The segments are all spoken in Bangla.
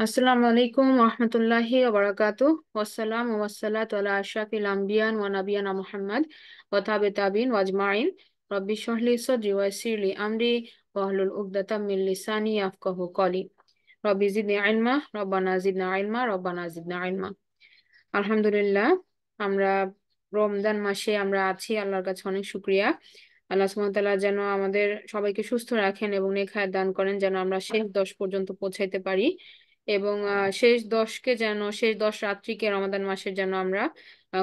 আসসালামু আলাইকুম রহমতুল্লাহি ওবারাকাতু ওয়াসসালাম ওয়াসসালাতু আলা আশরাফিল আম্বিয়ান ওয়া নাবিয়ানা মুহাম্মদ ওয়া তাবিন ওয়াজমাইন রব্বি শরহলি সাদরি ওয়া ইয়াসসিরলি আমরি ওয়াহলুল উকদাতাম মিন লিসানি ইয়াফকাহু কওলি রব্বি জিদনি ইলমা রব্বানা জিদনা ইলমা। আলহামদুলিল্লাহ, আমরা রমজান মাসে আমরা আছি। আল্লাহর কাছে অনেক শুকরিয়া। আল্লাহ সুবহানাহু ওয়া তাআলা যেন আমাদের সবাইকে সুস্থ রাখেন এবং নেক হায়াত দান করেন, যেন আমরা শেষ 10 পর্যন্ত পৌঁছাইতে পারি এবং শেষ 10কে যেন, শেষ 10 রাত্রিকে রমাদান মাসের যেন আমরা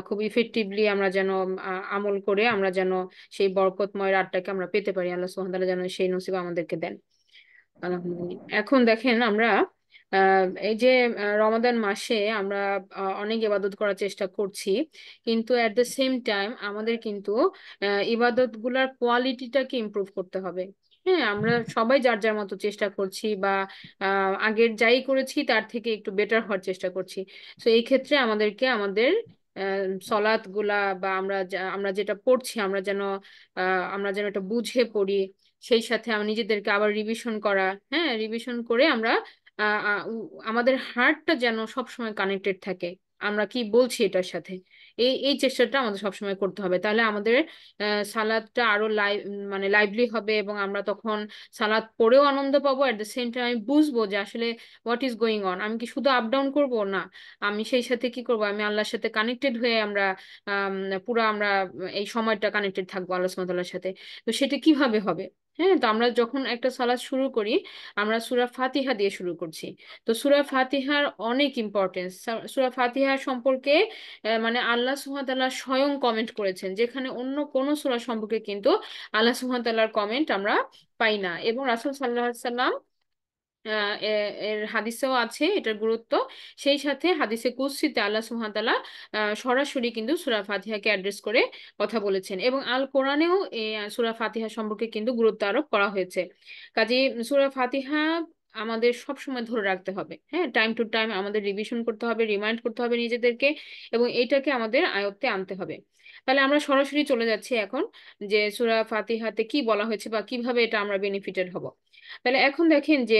খুব ইফেক্টিভলি আমরা যেন আমল করে আমরা যেন সেই বরকতময় রাতটাকে আমরা পেতে পারি। আল্লাহ সুবহানাহু ওয়া তাআলা যেন সেই নসিব আমাদেরকে দেন। আলহামদুলিল্লাহ। এখন দেখেন আমরা এই যে রমাদান মাসে আমরা অনেক ইবাদত করার চেষ্টা করছি, কিন্তু এট দ্য সেম টাইম আমাদের কিন্তু ইবাদত গুলার কোয়ালিটিটাকে ইমপ্রুভ করতে হবে। হ্যাঁ, আমরা সবাই যার যার মতো চেষ্টা করছি বা আগের যাই করেছি তার থেকে একটু বেটার হওয়ার চেষ্টা করছি। তো এই ক্ষেত্রে আমাদেরকে আমাদের সলাৎ গুলা বা আমরা যেটা পড়ছি আমরা যেন এটা বুঝে পড়ি। সেই সাথে আমরা নিজেদেরকে আবার রিভিশন করা, হ্যাঁ, রিভিশন করে আমরা আমাদের হার্টটা যেন সবসময় কানেক্টেড থাকে আমরা কি বলছি এটার সাথে। এই চেষ্টাটা আমাদের সবসময় করতে হবে, তাহলে আমাদের সালাদটা আরো মানে লাইভলি হবে এবং আমরা তখন সালাদ পড়েও আনন্দ পাবো। এট দ্য সেম টাইম আমি বুঝবো যে আসলে হোয়াট ইজ গোয়িং অন। আমি কি শুধু আপ ডাউন করবো না, আমি সেই সাথে কি করবো, আমি আল্লাহর সাথে কানেক্টেড হয়ে আমরা আম, পুরো আমরা এই সময়টা কানেক্টেড থাকবো আল্লাহ সুবহানাহু ওয়া তাআলার সাথে। তো সেটা কিভাবে হবে? হ্যাঁ, তো আমরা যখন একটা সালাত শুরু করি আমরা সূরা ফাতিহা দিয়ে শুরু করছি। তো সূরা ফাতিহার অনেক ইম্পর্টেন্স। সূরা ফাতিহা সম্পর্কে মানে আল্লাহ সুবহানাহু ওয়া তাআলা স্বয়ং কমেন্ট করেছেন, যেখানে অন্য কোন সূরা সম্পর্কে কিন্তু আল্লাহ সুবহানাহু ওয়া তাআলার কমেন্ট আমরা পাই না। এবং রাসূল সাল্লাল্লাহু আলাইহি সাল্লাম এর হাদিসেও আছে এটার গুরুত্ব। সেই সাথে হাদিসে কুদসিতে আল্লাহ সুবহানাহু ওয়া তাআলা সরাসরি কিন্তু সূরা ফাতিহাকে অ্যাড্রেস করে কথা বলেছেন এবং আল কোরআনেও এই সূরা ফাতিহা সম্পর্কে কিন্তু গুরুত্ব আরোপ করা হয়েছে। কাজেই সূরা ফাতিহা আমাদের সব সময় ধরে রাখতে হবে। হ্যাঁ, টাইম টু টাইম আমাদের রিভিশন করতে হবে, রিমাইন্ড করতে হবে নিজেদেরকে এবং এইটাকে আমাদের আয়ত্তে আনতে হবে। তাহলে আমরা সরাসরি চলে যাচ্ছি এখন যে সূরা ফাতিহাতে কি বলা হয়েছে বা কিভাবে এটা আমরা বেনিফিটেড হব। তাহলে এখন দেখেন যে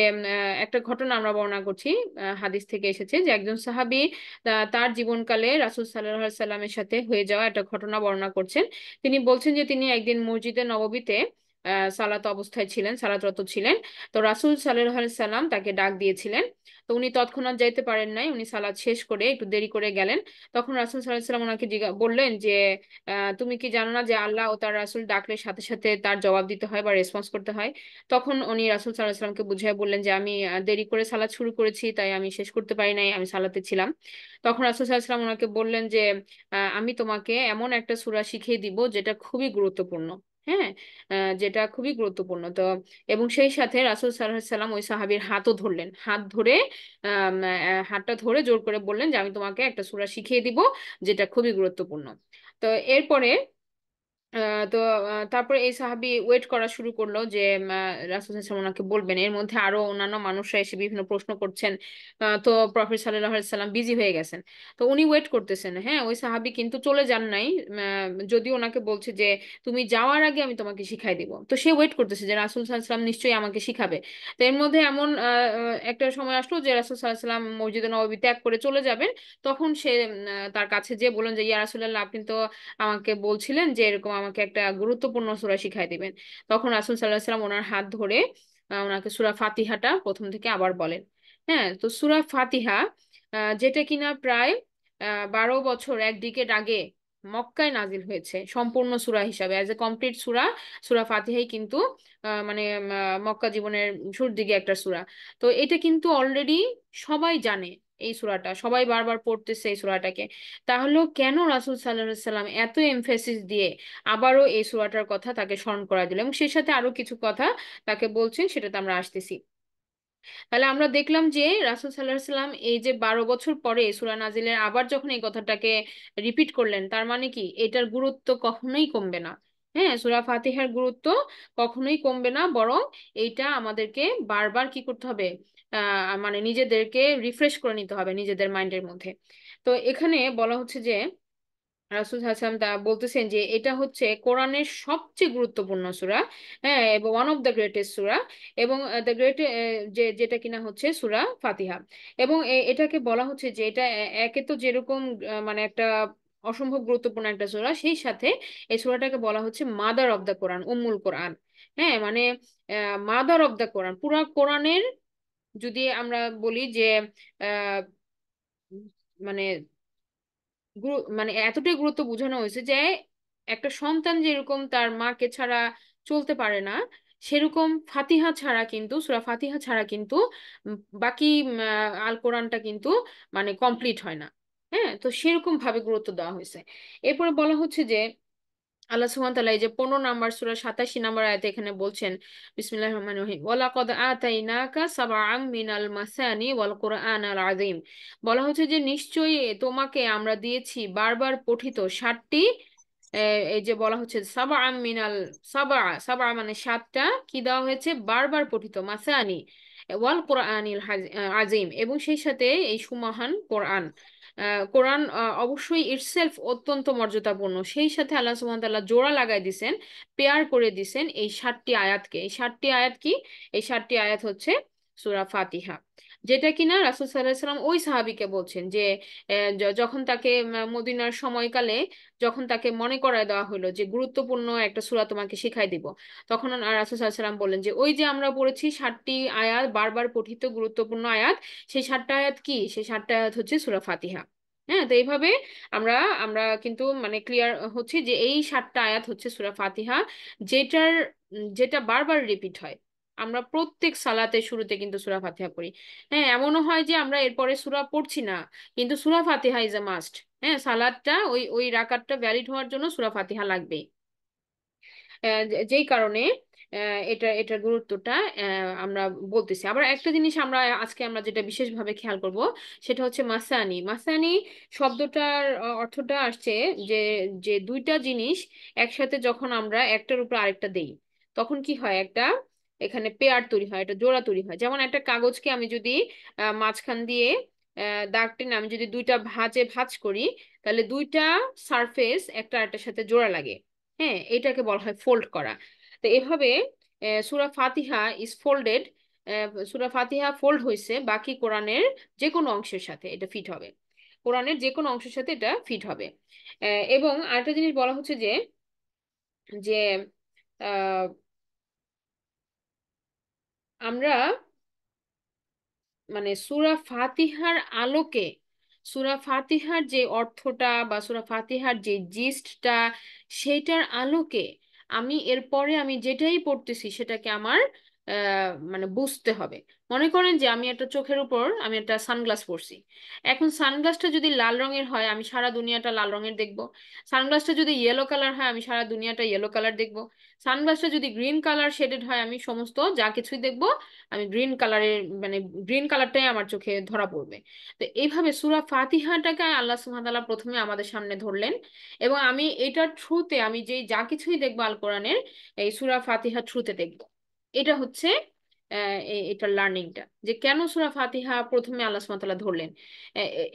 একটা ঘটনা আমরা বর্ণনা করছি। হাদিস থেকে এসেছে যে একজন সাহাবী তার জীবনকালে রাসূল সাল্লাল্লাহু আলাইহি সাল্লামের সাথে হয়ে যাওয়া একটা ঘটনা বর্ণনা করছেন। তিনি বলছেন যে তিনি একদিন মসজিদে নববীতে সালাত অবস্থায় ছিলেন, সালাতরত ছিলেন। তো রাসূল সাল্লাল্লাহু আলাইহি সাল্লাম তাকে ডাক দিয়েছিলেন। তো উনি তৎক্ষণাৎ যাইতে পারেন নাই, উনি সালাত শেষ করে একটু দেরি করে গেলেন। তখন রাসূল সাল্লাল্লাহু আলাইহি সাল্লাম ওনাকে বললেন যে তুমি কি জানো না যে আল্লাহ ও তার রাসূল ডাকলে সাথে সাথে তার জবাব দিতে হয় বা রেসপন্স করতে হয়? তখন উনি রাসূল সাল্লাল্লাহু আলাইহি সাল্লামকে বুঝিয়ে বললেন যে আমি দেরি করে সালাত শুরু করেছি, তাই আমি শেষ করতে পারি নাই, আমি সালাতে ছিলাম। তখন রাসূল সাল্লাল্লাহু আলাইহি সাল্লাম ওনাকে বললেন যে আমি তোমাকে এমন একটা সূরা শিখিয়ে দিব যেটা খুবই গুরুত্বপূর্ণ। হ্যাঁ, যেটা খুবই গুরুত্বপূর্ণ। তো এবং সেই সাথে রাসূল সাল্লাল্লাহু আলাইহি সাল্লাম ওই সাহাবীর হাতও ধরলেন, হাত ধরে হাতটা ধরে জোর করে বললেন যে আমি তোমাকে একটা সূরা শিখিয়ে দিব যেটা খুবই গুরুত্বপূর্ণ। তো এরপরে তো তারপরে এই সাহাবী ওয়েট করা শুরু করলো যে রাসূল সাল্লাল্লাহু আলাইহি ওয়াসাল্লাম ওনাকে বলবেন। এর মধ্যে আরো অন্যান্য মানুষরা এসে বিভিন্ন প্রশ্ন করছেন। তো প্রফেট সাল্লাল্লাহু আলাইহি সাল্লাম বিজি হয়ে গেছেন। তো উনি ওয়েট করতেছেন। হ্যাঁ, ওই সাহাবী কিন্তু চলে যান নাই। যদিও ওনাকে বলছে যে তুমি যাওয়ার আগে আমি তোমাকে শিখাই দিব, তো সে ওয়েট করতেছে যে রাসূল সাল্লাল্লাহু আলাইহি ওয়াসাল্লাম নিশ্চয়ই আমাকে শিখাবে। তো এর মধ্যে এমন একটা সময় আসলো যে রাসূল সাল্লাল্লাহু আলাইহি ওয়াসাল্লাম মসজিদে নববী ত্যাগ করে চলে যাবেন। তখন সে তার কাছে যেয়ে বললেন যে ইয়া রাসূলুল্লাহ, আপনি তো আমাকে বলছিলেন যে এরকম আমাকে একটা গুরুত্বপূর্ণ সূরা শিখাই দিবেন। তখন রাসূল সাল্লাল্লাহু আলাইহি ওয়াসাল্লাম ওনার হাত ধরে ওনাকে সূরা ফাতিহাটা প্রথম থেকে আবার বলেন। হ্যাঁ, তো সূরা ফাতিহা যেটা কিনা প্রায় 12 বছর, এক ডিকেড আগে মক্কায় নাজিল হয়েছে সম্পূর্ণ সূরা হিসাবে, অ্যাজ এ কমপ্লিট সূরা। সূরা ফাতিহাই কিন্তু মানে মক্কা জীবনের শুরুর দিকে একটা সূরা। তো এটা কিন্তু অলরেডি সবাই জানে, এই সূরাটা সবাই বারবার পড়তেছে এই সূরাটাকে। তাহলে কেন রাসূল সাল্লাল্লাহু আলাইহি সাল্লাম এত এমফেসিস দিয়ে আবারও এই সূরাটার কথা তাকে স্মরণ করা দিল এবং সেই সাথে আরো কিছু কথা তাকে বলছেন, সেটাতে আমরা আসতেছি। তাহলে আমরা দেখলাম যে রাসূল সাল্লাল্লাহু আলাইহি সাল্লাম এই যে 12 বছর পরে সূরা নাজিলের আবার যখন এই কথাটাকে রিপিট করলেন, তার মানে কি এটার গুরুত্ব কখনোই কমবে না। হ্যাঁ, সূরা ফাতিহার গুরুত্ব কখনোই কমবে না, বরং এইটা আমাদেরকে বারবার কি করতে হবে, মানে নিজেদেরকে রিফ্রেশ করে নিতে হবে নিজেদের মাইন্ডের মধ্যে। তো এখানে বলা হচ্ছে যে রাসূল সাল্লাল্লাহু আলাইহি ওয়াসাল্লাম তা বলতেছেন যে এটা হচ্ছে কোরআনের সবচেয়ে গুরুত্বপূর্ণ সূরা, হ্যাঁ, এবং ওয়ান অফ দ্য গ্রেটেস্ট সূরা, এবং দ্য গ্রেট, যেটা কিনা হচ্ছে সূরা ফাতিহা। এবং এটাকে বলা হচ্ছে যে এটা একে তো যেরকম মানে একটা অসম্ভব গুরুত্বপূর্ণ একটা সূরা, সেই সাথে এই সূরাটাকে বলা হচ্ছে মাদার অফ দ্য কোরআন, উম্মুল কোরআন। হ্যাঁ, মানে মাদার অফ দ্য কোরআন, পুরা কোরআনের যদি আমরা বলি যে আহ, মানে মানে এতটাই গুরুত্ব বোঝানো হয়েছে যে একটা সন্তান যেরকম তার মাকে ছাড়া চলতে পারে না, সেরকম ফাতিহা ছাড়া কিন্তু, সূরা ফাতিহা ছাড়া কিন্তু বাকি আল কোরআনটা কিন্তু মানে কমপ্লিট হয় না। হ্যাঁ, তো সেরকম ভাবে গুরুত্ব দেওয়া হয়েছে। এরপরে বলা হচ্ছে যে আল্লাহ সুবহানাহু ওয়া তাআলা এই যে 15 নম্বর সূরা 87 নম্বর আয়াতে এখানে বলছেন, বিসমিল্লাহির রহমানির রহিম, ওয়ালাকাদ আতাইনাকা সাবআম মিনাল মাসানি ওয়াল কুরআনাল আযীম। বলা হচ্ছে যে নিশ্চয়ই তোমাকে আমরা দিয়েছি বারবার পঠিত 60টি, এই যে বলা হচ্ছে সাবআম মিনাল, সাবআ, সাবআ মানে 7টা, কি দেওয়া হয়েছে, বারবার পঠিত, মাসানি ওয়াল কুরআনিল আযীম, এবং সেই সাথে এই সুমহান কোরআন। কোরআন অবশ্যই ইটসেলফ অত্যন্ত মর্যাদাপূর্ণ, সেই সাথে আল্লাহ সুবহানাহু ওয়া তাআলা জোড়া লাগাই দিছেন, পেয়ার করে দিছেন এই 7টি আয়াতকে। এই 7টি আয়াত কি? এই 7টি আয়াত হচ্ছে সূরা ফাতিহা, যেটা কিনা রাসূল সাল্লাল্লাহু আলাইহি সাল্লাম ওই সাহাবীকে বলছেন যে যখন তাকে মদিনার সময়কালে যখন তাকে মনে করায় দেওয়া হলো যে গুরুত্বপূর্ণ একটা সূরা তোমাকে শিখাই দিব, তখন রাসূল সাল্লাল্লাহু আলাইহি সাল্লাম বললেন যে ওই যে আমরা পড়েছি 7টি আয়াত, বারবার পঠিত গুরুত্বপূর্ণ আয়াত, সেই 7টা আয়াত কি? সেই 7টা আয়াত হচ্ছে সূরা ফাতিহা। হ্যাঁ, তো এইভাবে আমরা আমরা কিন্তু মানে ক্লিয়ার হচ্ছে যে এই 7টা আয়াত হচ্ছে সূরা ফাতিহা, যেটা বারবার রিপিট হয়। আমরা প্রত্যেক সালাতের শুরুতে কিন্তু সূরা ফাতিহা পড়ি। হ্যাঁ, এমনও হয় যে আমরা এরপরে সূরা পড়ছি না, কিন্তু সূরা ফাতিহা ইজ এ মাস্ট। হ্যাঁ, সালাদটা ওই ওই রাকাতটা ভ্যালিড হওয়ার জন্য সূরা ফাতিহা লাগবেই। যেই কারণে এটার গুরুত্বটা আমরা বলতেছি। আবার একটা জিনিস আমরা আজকে আমরা যেটা বিশেষভাবে খেয়াল করব, সেটা হচ্ছে মাসানি। মাসানি শব্দটার অর্থটা আসছে যে যে দুইটা জিনিস একসাথে যখন আমরা একটার উপর আরেকটা দেই, তখন কি হয়, একটা এখানে পেয়ার তৈরি হয়, একটা জোড়া তৈরি হয়। যেমন একটা কাগজকে আমি যদি মাঝখান দিয়ে দাগ টেনে আমি যদি দুইটা ভাঁজে ভাঁজ করি, তাহলে দুইটা সারফেস একটা আরেকটার সাথে জোড়া লাগে। হ্যাঁ, এটাকে বলা হয় ফোল্ড করা। তো এভাবে সূরা ফাতিহা ইজ ফোল্ডেড, সূরা ফাতিহা ফোল্ড হয়েছে বাকি কোরআনের যে কোনো অংশের সাথে এটা ফিট হবে, কোরআনের যে কোনো অংশের সাথে এটা ফিট হবে। এবং আরেকটা জিনিস বলা হচ্ছে যে যে আহ, আমরা মানে সূরা ফাতিহার আলোকে, সূরা ফাতিহার যে অর্থটা বা সূরা ফাতিহার যে জিস্টটা, সেইটার আলোকে আমি এরপরে আমি যেটাই পড়তেছি সেটাকে আমার মানে বুঝতে হবে। মনে করেন যে আমি একটা চোখের উপর আমি একটা সানগ্লাস পরছি, এখন সানগ্লাসটা যদি লাল রঙের হয় আমি সারা দুনিয়াটা লাল রঙের দেখব, সানগ্লাসটা যদি ইয়েলো কালার হয় আমি সারা দুনিয়াটা ইয়েলো কালার দেখব, সানগ্লাসটা যদি গ্রিন কালার শেডেড হয় আমি সমস্ত যা কিছুই দেখব আমি গ্রিন কালারের, মানে গ্রিন কালারটাই আমার চোখে ধরা পড়বে। তো এইভাবে সূরা ফাতিহাটাকে আল্লাহ সুবহানাহু ওয়া তাআলা প্রথমে আমাদের সামনে ধরলেন, এবং আমি এটার থ্রুতে আমি যে যা কিছুই দেখবো আল কোরআনের, এই সূরা ফাতিহার থ্রুতে দেখবো। এটা হচ্ছে এটার লার্নিংটা, যে কেন সূরা ফাতিহা প্রথমে আল্লাহ সুবহানাহু ওয়া তাআলা ধরলেন।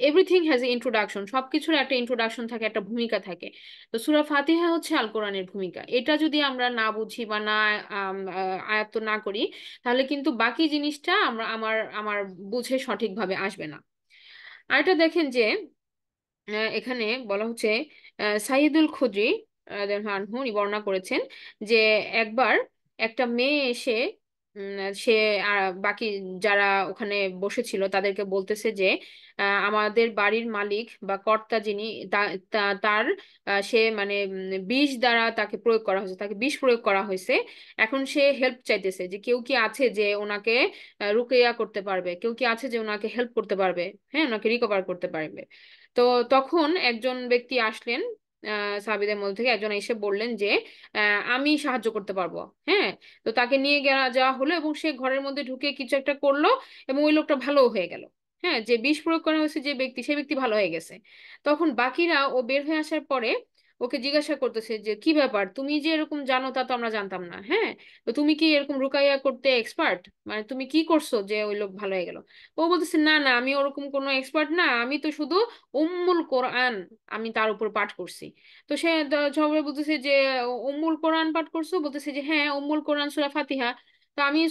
এভরিথিং হ্যাজ এ ইন্ট্রোডাকশন, সবকিছুর একটা ইন্ট্রোডাকশন থাকে, একটা ভূমিকা থাকে। তো সূরা ফাতিহা হচ্ছে আল কোরআনের ভূমিকা, এটা যদি আমরা না বুঝি বা না আয়ত্ত না করি, তাহলে কিন্তু বাকি জিনিসটা আমরা আমার আমার বুঝে সঠিকভাবে আসবে না। আর এটা দেখেন যে এখানে বলা হচ্ছে সাইয়্যিদুল খুদরি রাদিয়াল্লাহু আনহু উনি বর্ণনা করেছেন যে একবার একটা মেয়ে এসে সে বাকি যারা ওখানে বসেছিল তাদেরকে বলতেছে যে আমাদের বাড়ির মালিক বা কর্তা যিনি, তার সে মানে বিষ দ্বারা তাকে প্রয়োগ করা হয়েছে, তাকে বিষ প্রয়োগ করা হয়েছে। এখন সে হেল্প চাইতেছে যে কেউ কি আছে যে ওনাকে রুকিয়া করতে পারবে, কেউ কি আছে যে ওনাকে হেল্প করতে পারবে, হ্যাঁ, ওনাকে রিকভার করতে পারবে। তো তখন একজন ব্যক্তি আসলেন, সাহাবীদের মধ্যে থেকে একজন এসে বললেন যে আমি সাহায্য করতে পারবো। হ্যাঁ, তো তাকে নিয়ে যাওয়া হলো এবং সে ঘরের মধ্যে ঢুকে কিছু একটা করলো, এবং ওই লোকটা ভালো হয়ে গেল। হ্যাঁ, যে বিষ প্রয়োগ করা হয়েছে যে ব্যক্তি, সেই ব্যক্তি ভালো হয়ে গেছে। তখন বাকিরা ও বের হয়ে আসার পরে ওকে জিজ্ঞাসা করতেছে যে কি ব্যাপার, তুমি যে এরকম জানো তা তো আমরা জানতাম না, হ্যাঁ, তো তুমি কি এরকম রুকাইয়া করতে এক্সপার্ট, মানে তুমি কি করছো যে ওই লোক ভালো হয়ে গেল? ও বলতেছে না না, আমি ওরকম কোনো এক্সপার্ট না, আমি তো শুধু উম্মুল কোরআন আমি তার উপর পাঠ করছি। তো সে সবাই বলতেছে যে উম্মুল কোরআন পাঠ করছো, বলতেছে যে হ্যাঁ উম্মুল কোরআন সূরা ফাতিহা। তো আমি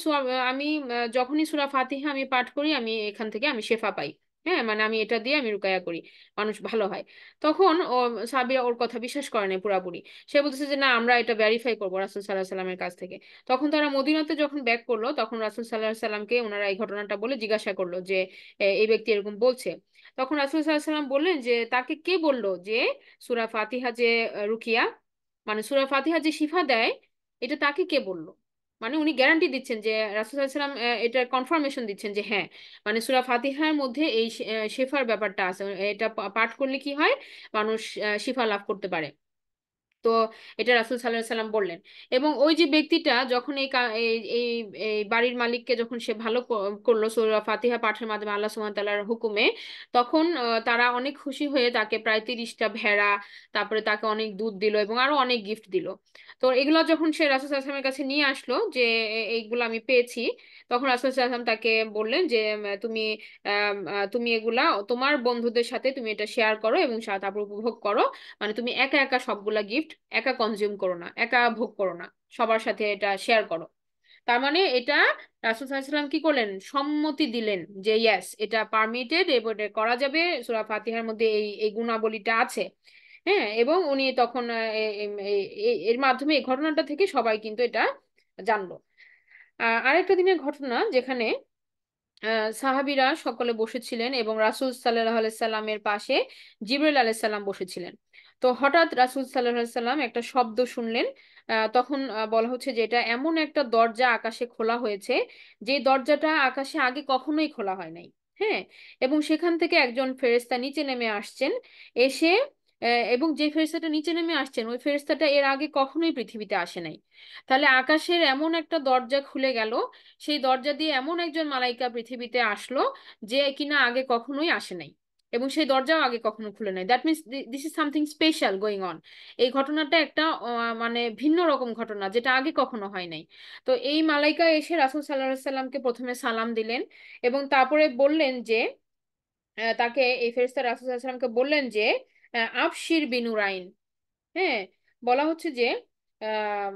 যখনই সূরা ফাতিহা আমি পাঠ করি আমি এখান থেকে আমি শেফা পাই। হ্যাঁ, মানে আমি এটা দিয়ে আমি রুকায়া করি, মানুষ ভালো হয়। তখন ও সাবিয়া ওর কথা বিশ্বাস করে না পুরাপুরি। সে বলতেছে যে না, আমরা এটা ভেরিফাই করবো রাসূল সাল্লাহ সাল্লামের কাছ থেকে। তখন তারা মদিনাতে যখন ব্যাক করলো তখন রাসূল সাল্লাহ সাল্লামকে ওনারা এই ঘটনাটা বলে জিজ্ঞাসা করলো যে এই ব্যক্তি এরকম বলছে। তখন রাসূল সাল্লাহ সাল্লাম বললেন যে তাকে কে বললো যে সূরা ফাতিহা যে রুকিয়া, মানে সূরা ফাতিহা যে শিফা দেয়, এটা তাকে কে বললো? মানে উনি গ্যারান্টি দিচ্ছেন যে রাসূল সাল্লাল্লাহু আলাইহি ওয়াসাল্লাম এটা কনফার্মেশন দিচ্ছেন যে হ্যাঁ, মানে সূরা ফাতিহার মধ্যে এই শেফার ব্যাপারটা আছে, এটা পাঠ করলে কি হয়, মানুষ শিফা লাভ করতে পারে। তো এটা রাসূল সাল্লাল্লাহু আলাইহি সাল্লাম বললেন। এবং ওই যে ব্যক্তিটা যখন এই বাড়ির মালিককে যখন সে ভালো করলো সূরা ফাতিহা পাঠের মাধ্যমে আল্লাহ সুবহানাহু ওয়া তাআলার হুকুমে, তখন তারা অনেক খুশি হয়ে তাকে প্রায় 30টা ভেড়া, তারপরে তাকে অনেক দুধ দিল এবং আরো অনেক গিফট দিল। তো এগুলো যখন সে রাসূল সাল্লাল্লাহু আলাইহি ওয়াসাল্লামের কাছে নিয়ে আসলো যে এইগুলো আমি পেয়েছি, তখন রাসূল সাল্লাল্লাহু আলাইহি ওয়াসাল্লাম তাকে বললেন যে তুমি এগুলা তোমার বন্ধুদের সাথে তুমি এটা শেয়ার করো এবং তারপর উপভোগ করো। মানে তুমি একা একা সবগুলা গিফট একা কনজিউম করো না, একা ভোগ করো না, সবার সাথে এটা শেয়ার করো। তার মানে এটা রাসূল সাল্লাল্লাহু আলাইহি ওয়াসাল্লাম কি করলেন, সম্মতি দিলেন যে ইয়েস এটা পারমিটেড, এটা করা যাবে, সূরা ফাতিহার মধ্যে এই এই গুণাবলীটা আছে। হ্যাঁ, এবং উনি তখন এর মাধ্যমে এই ঘটনাটা থেকে সবাই কিন্তু এটা জানলো। আরেকটা দিনের ঘটনা যেখানে সাহাবীরা সকলে বসেছিলেন এবং রাসূল সাল্লাল্লাহু আলাইহি সাল্লামের পাশে জিবরিল আলাইহিস সালাম বসেছিলেন। তো হঠাৎ রাসূল সাল্লাল্লাহু আলাইহি সাল্লাম একটা শব্দ শুনলেন। তখন বলা হচ্ছে যে এটা এমন একটা দরজা আকাশে খোলা হয়েছে, যে দরজাটা আকাশে আগে কখনোই খোলা হয় নাই। হ্যাঁ, এবং সেখান থেকে একজন ফেরেশতা নিচে নেমে আসছেন, এসে এবং যে ফেরেশতাটা নিচে নেমে আসছেন ওই ফেরেশতাটা এর আগে কখনোই পৃথিবীতে আসে নাই। তাহলে আকাশের এমন একটা দরজা খুলে গেল, সেই দরজা দিয়ে এমন একজন মালাইকা পৃথিবীতে আসলো যে কিনা আগে কখনোই আসে নাই, এবং সেই দরজাও আগে কখনো খুলে নাই। That means this is something special going on. এই ঘটনাটা একটা মানে ভিন্ন রকম ঘটনা যেটা আগে কখনো হয় নাই। তো এই মালাইকা এসে রাসূল সাল্লাল্লাহু আলাইহি সাল্লামকে প্রথমে সালাম দিলেন এবং তারপরে বললেন যে তাকে এই ফেরেশতা রাসূল সাল্লাল্লাহু আলাইহি সাল্লামকে বললেন যে আবশির বিনুরাইন। হ্যাঁ, বলা হচ্ছে যে আহ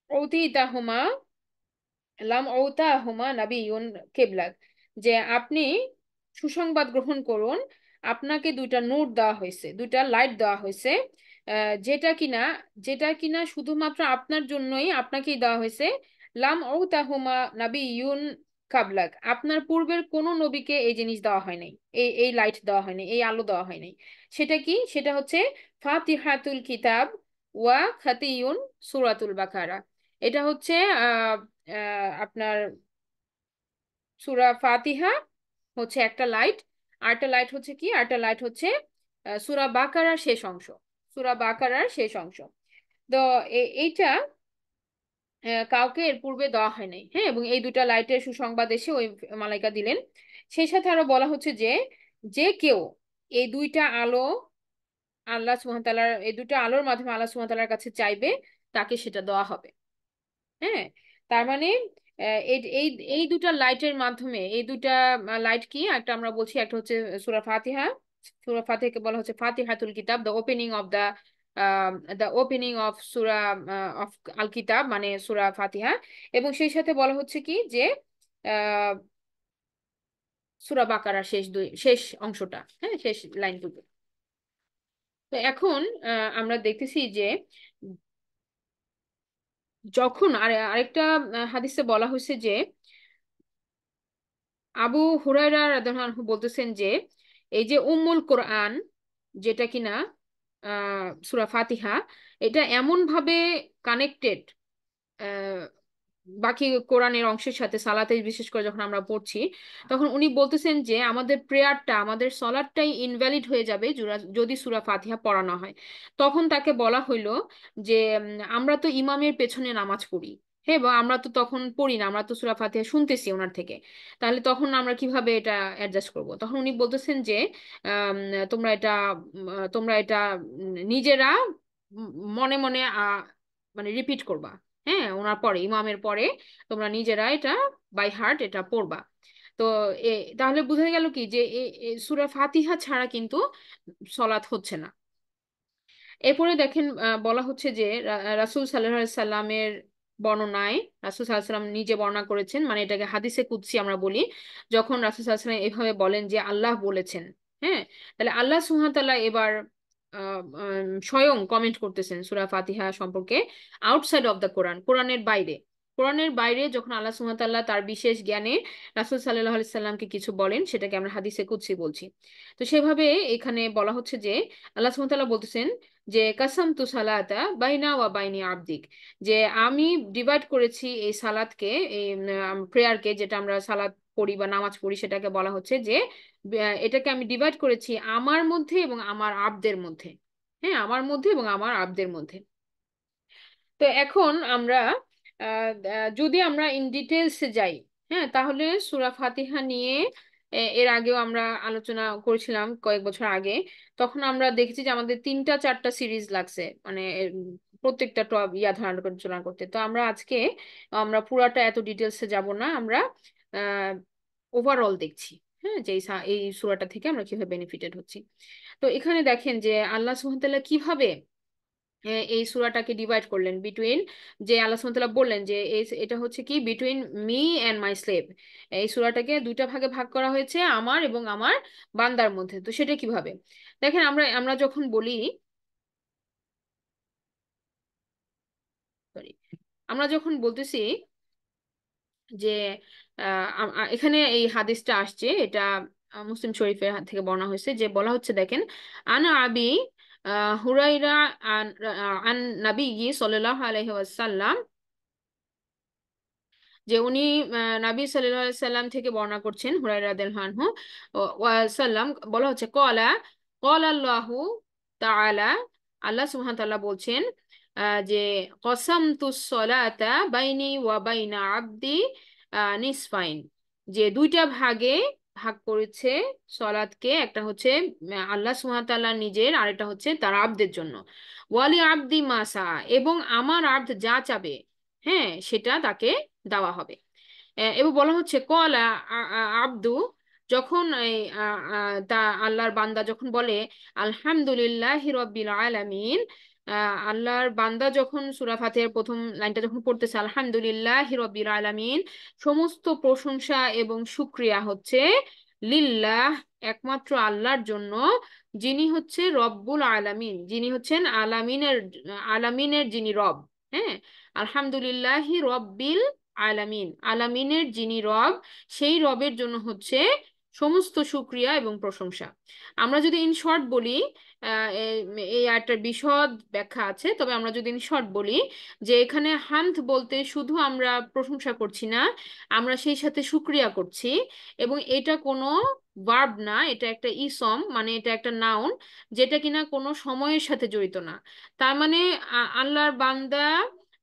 অতীতাহুমা লাম ওতা হুমা নাবিয়ুন কেবলাক, যে আপনি সুসংবাদ গ্রহণ করুন, আপনাকে দুইটা নূর দেওয়া হয়েছে, দুইটা লাইট দেওয়া হয়েছে, যেটা কিনা শুধুমাত্র আপনার জন্যই আপনাকেই দেওয়া হয়েছে। লাম ওতা হুমা নাবিয়ুন কাবলাক, আপনার পূর্বের কোনো নবীকে এই জিনিস দেওয়া হয় নাই, এই লাইট দেওয়া হয় নাই, এই আলো দেওয়া হয় নাই। সেটা কি? সেটা হচ্ছে ফাতিহাতুল কিতাব ওয়া খাতিয়ুন সূরাতুল বাকারা। এটা হচ্ছে আপনার সূরা ফাতিহা হচ্ছে একটা লাইট, আরেকটা লাইট হচ্ছে কি, আরেকটা লাইট হচ্ছে সূরা বাকারার শেষ অংশ, সূরা বাকারার শেষ অংশ। তো এইটা কাউকে এর পূর্বে দেওয়া হয় নাই। হ্যাঁ, এবং এই দুটা লাইটের সুসংবাদ এসে ওই মালাইকা দিলেন। সেই সাথে আরো বলা হচ্ছে যে যে কেউ এই দুইটা আলো আল্লাহ সুবহানাহু ওয়া তাআলার, এই দুটো আলোর মাধ্যমে আল্লাহ সুবহানাহু ওয়া তাআলার কাছে চাইবে, তাকে সেটা দেওয়া হবে। হ্যাঁ, তার মানে এই এই এই দুটা লাইটের মাধ্যমে, এই দুটা লাইট কি, একটা আমরা বলছি একটা হচ্ছে সূরা ফাতিহা, সূরা ফাতিহাকে বলা হচ্ছে ফাতিহাতুল কিতাব, the opening of the opening of সূরা অফ আল কিতাব, মানে সূরা ফাতিহা। এবং সেই সাথে বলা হচ্ছে কি যে আহ সূরা বাকারার শেষ অংশটা, হ্যাঁ, শেষ লাইনটুকু। তো এখন আমরা দেখতেছি যে যখন আরেকটা হাদিসে বলা হয়েছে যে আবু হুরায়রা রাদিয়াল্লাহু আনহু বলতেছেন যে এই যে উম্মুল কোরআন, যেটা কিনা সূরা ফাতিহা, এটা এমন ভাবে কানেক্টেড বাকি কোরআনের অংশের সাথে, সালাতে বিশেষ করে যখন আমরা পড়ছি, তখন উনি বলতেছেন যে আমাদের প্রেয়ারটা, আমাদের সলাতটাই ইনভ্যালিড হয়ে যাবে যদি সূরা ফাতিহা পড়া না হয়। তখন তাকে বলা হইলো যে আমরা তো ইমামের পেছনে নামাজ পড়ি, হ্যাঁ, এবং আমরা তো তখন পড়ি না, আমরা তো সূরা ফাতিহা শুনতেছি ওনার থেকে। তাহলে তখন আমরা কিভাবে এটা অ্যাডজাস্ট করব? তখন উনি বলতেছেন যে আম, তোমরা এটা তোমরা এটা নিজেরা উম, মনে মনে মানে রিপিট করবা। হ্যাঁ, ওনার পরে, ইমামের পরে তোমরা নিজেরা এটা বাই হার্ট এটা পড়বা। তো এ তাহলে বোঝা গেল কি যে সূরা ফাতিহা ছাড়া কিন্তু সলাৎ হচ্ছে না। এরপরে দেখেন বলা হচ্ছে যে রাসূল সাল্লাল্লাহু আলাইহি সাল্লামের বর্ণনায়, রাসূল সাল্লাল্লাহু আলাইহি সাল্লাম নিজে বর্ণনা করেছেন, মানে এটাকে হাদিসে কুদসি আমরা বলি, যখন রাসূল সাল্লাল্লাহু আলাইহি সাল্লাম এভাবে বলেন যে আল্লাহ বলেছেন। হ্যাঁ, তাহলে আল্লাহ সুবহানাহু ওয়া তাআলা এবার স্বয়ং কমেন্ট করতেছেন সূরা ফাতিহা সম্পর্কে আউটসাইড অফ দ্য কোরআন, কোরআনের বাইরে। কোরআনের বাইরে যখন আল্লাহ সুবহানাহু ওয়া তাআলা তার বিশেষ জ্ঞানে রাসূল সাল্লাল্লাহু আলাইহি সাল্লামকে কিছু বলেন, সেটাকে আমরা হাদিসে কুদসি বলছি। তো সেভাবে এখানে বলা হচ্ছে যে আল্লাহ সুবহানাহু ওয়া তাআলা বলতেছেন যে কাসাম তু সালাতা বাইনা ওয়া বাইনি আবদিক, যে আমি ডিভাইড করেছি এই সালাতকে, এই প্রেয়ারকে, যেটা আমরা সালাত পড়ি বা নামাজ পড়ি, সেটাকে বলা হচ্ছে যে এটাকে আমি ডিভাইড করেছি আমার মধ্যে এবং আমার আব্দের মধ্যে। হ্যাঁ, আমার মধ্যে এবং আমার আব্দের মধ্যে। তো এখন আমরা যদি আমরা ইন ডিটেলস যাই, হ্যাঁ, তাহলে সূরা ফাতিহা নিয়ে এর আগেও আমরা আলোচনা করেছিলাম কয়েক বছর আগে। তখন আমরা দেখেছি যে আমাদের 3টা 4টা সিরিজ লাগছে, মানে প্রত্যেকটা টপ আলোচনা করতে। তো আমরা আজকে আমরা পুরাটা এত ডিটেলসে যাব না, আমরা ওভারঅল দেখছি। হ্যাঁ, যে এই সূরাটা থেকে আমরা কিভাবে বেনিফিটেড হচ্ছি। তো এখানে দেখেন যে আল্লাহ সুবহানাহু ওয়া তাআলা কিভাবে এই সূরাটাকে ডিভাইড করলেন বিটুইন, যে আল্লাহ সুবহানাহু ওয়া তাআলা বললেন যে এটা হচ্ছে কি between me and my slave. এই সূরাটাকে 2টা ভাগে ভাগ করা হয়েছে, আমার এবং আমার বান্দার মধ্যে। তো সেটা কিভাবে দেখেন, আমরা আমরা যখন বলি, সরি, আমরা যখন বলতেছি যে এখানে এই হাদিসটা আসছে, এটা মুসলিম শরীফের হাত থেকে বর্ণনা হয়েছে, যে বলা হচ্ছে দেখেন, আনা আবি হুরাইরা আন আন নবী সাল্লাল্লাহু আলাইহি ওয়াসাল্লাম, যে উনি নবী সাল্লাল্লাহু আলাইহি সাল্লাম থেকে বর্ণনা করছেন, হুরায়রা রাদিয়াল্লাহু আনহু ওয়াসাল্লাম, বলা হচ্ছে কলা কলা আল্লাহু তাআলা, আল্লাহ সুবহানাহু ওয়া তাআলা বলছেন যে কসামতুস সলাতা বাইনি ওয়া বাইনা আবদি নিসফাইন, যে 2টা ভাগে ভাগ করেছে সলাতকে, একটা হচ্ছে আল্লাহ সুবহানাহু ওয়া তাআলা নিজের, আর একটা হচ্ছে তার আব্দের জন্য। ওয়ালি আবদি মাসা, এবং আমার আব্দ যা চাবে, হ্যাঁ, সেটা তাকে দেওয়া হবে। এবং বলা হচ্ছে কলা আব্দু, যখন এই তা আল্লাহর বান্দা যখন বলে আলহামদুলিল্লাহি রাব্বিল আলামিন, আল্লাহর বান্দা যখন সূরা ফাতিহার প্রথম লাইনটা যখন পড়তেছে আলহামদুলিল্লাহি রাব্বিল আলামিন, সমস্ত প্রশংসা এবং শুকরিয়া হচ্ছে লিল্লাহ, একমাত্র আল্লাহর জন্য, যিনি হচ্ছে রব্বুল আলামিন, যিনি হচ্ছেন আলামিনের, আলামিনের যিনি রব। হ্যাঁ, আলহামদুলিল্লাহি রব্বিল আলামিন, আলামিনের যিনি রব, সেই রবের জন্য হচ্ছে সমস্ত শুকরিয়া এবং প্রশংসা। আমরা যদি ইন শর্ট বলি, এই একটা বিশদ ব্যাখ্যা আছে, তবে আমরা যদি ইন শর্ট বলি, যে এখানে হামদ বলতে শুধু আমরা প্রশংসা করছি না, আমরা সেই সাথে শুকরিয়া করছি। এবং এটা কোনো ভার্ব না, এটা একটা ইসম, মানে এটা একটা নাউন, যেটা কিনা কোনো সময়ের সাথে জড়িত না। তার মানে আল্লাহর বান্দা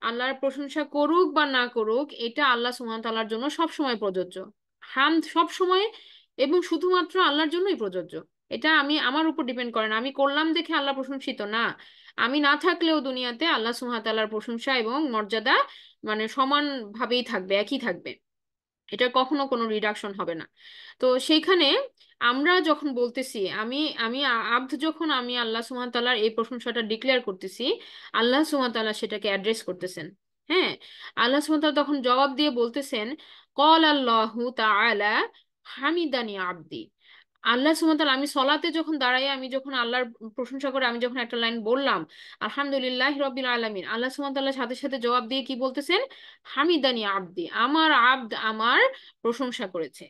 আল্লাহর প্রশংসা করুক বা না করুক, এটা আল্লাহ সুবহানাহু তাআলার জন্য সব সময় প্রযোজ্য। হামদ সব সময় এবং শুধুমাত্র আল্লাহর জন্যই প্রযোজ্য। এটা আমি আমার উপর ডিপেন্ড করে না, আমি করলাম দেখে আল্লাহ প্রশংসিত না। আমি না থাকলেও দুনিয়াতে আল্লাহ সুবহানাহু তাআলার প্রশংসা এবং মর্যাদা মানে সমানভাবেই থাকবে, একই থাকবে। এটা কখনো কোনো রিডাকশন হবে না। তো সেইখানে আমরা যখন বলতেছি আমি আমি আব্দ, যখন আমি আল্লাহ সুবহানাহু তাআলার এই প্রশংসাটা ডিক্লেয়ার করতেছি, আল্লাহ সুবহানাহু তাআলা সেটাকে অ্যাড্রেস করতেছেন। হ্যাঁ, আল্লাহ সুবহানাহু তাআলা তখন জবাব দিয়ে বলতেছেন কল আল্লাহু তাআলা হামিদানি আব্দি। আল্লাহ সুবহানাহু তাআলা, আমি সলাতে যখন দাঁড়াই, আমি যখন আল্লাহর প্রশংসা করে আমি যখন একটা লাইন বললাম আলহামদুলিল্লাহ রব্বিল আলামিন, আল্লাহ সুবহানাহু তাআলা সাথে সাথে জবাব দিয়ে কি বলতেছেন, হামিদানি আব্দি, আমার আব্দ আমার প্রশংসা করেছে।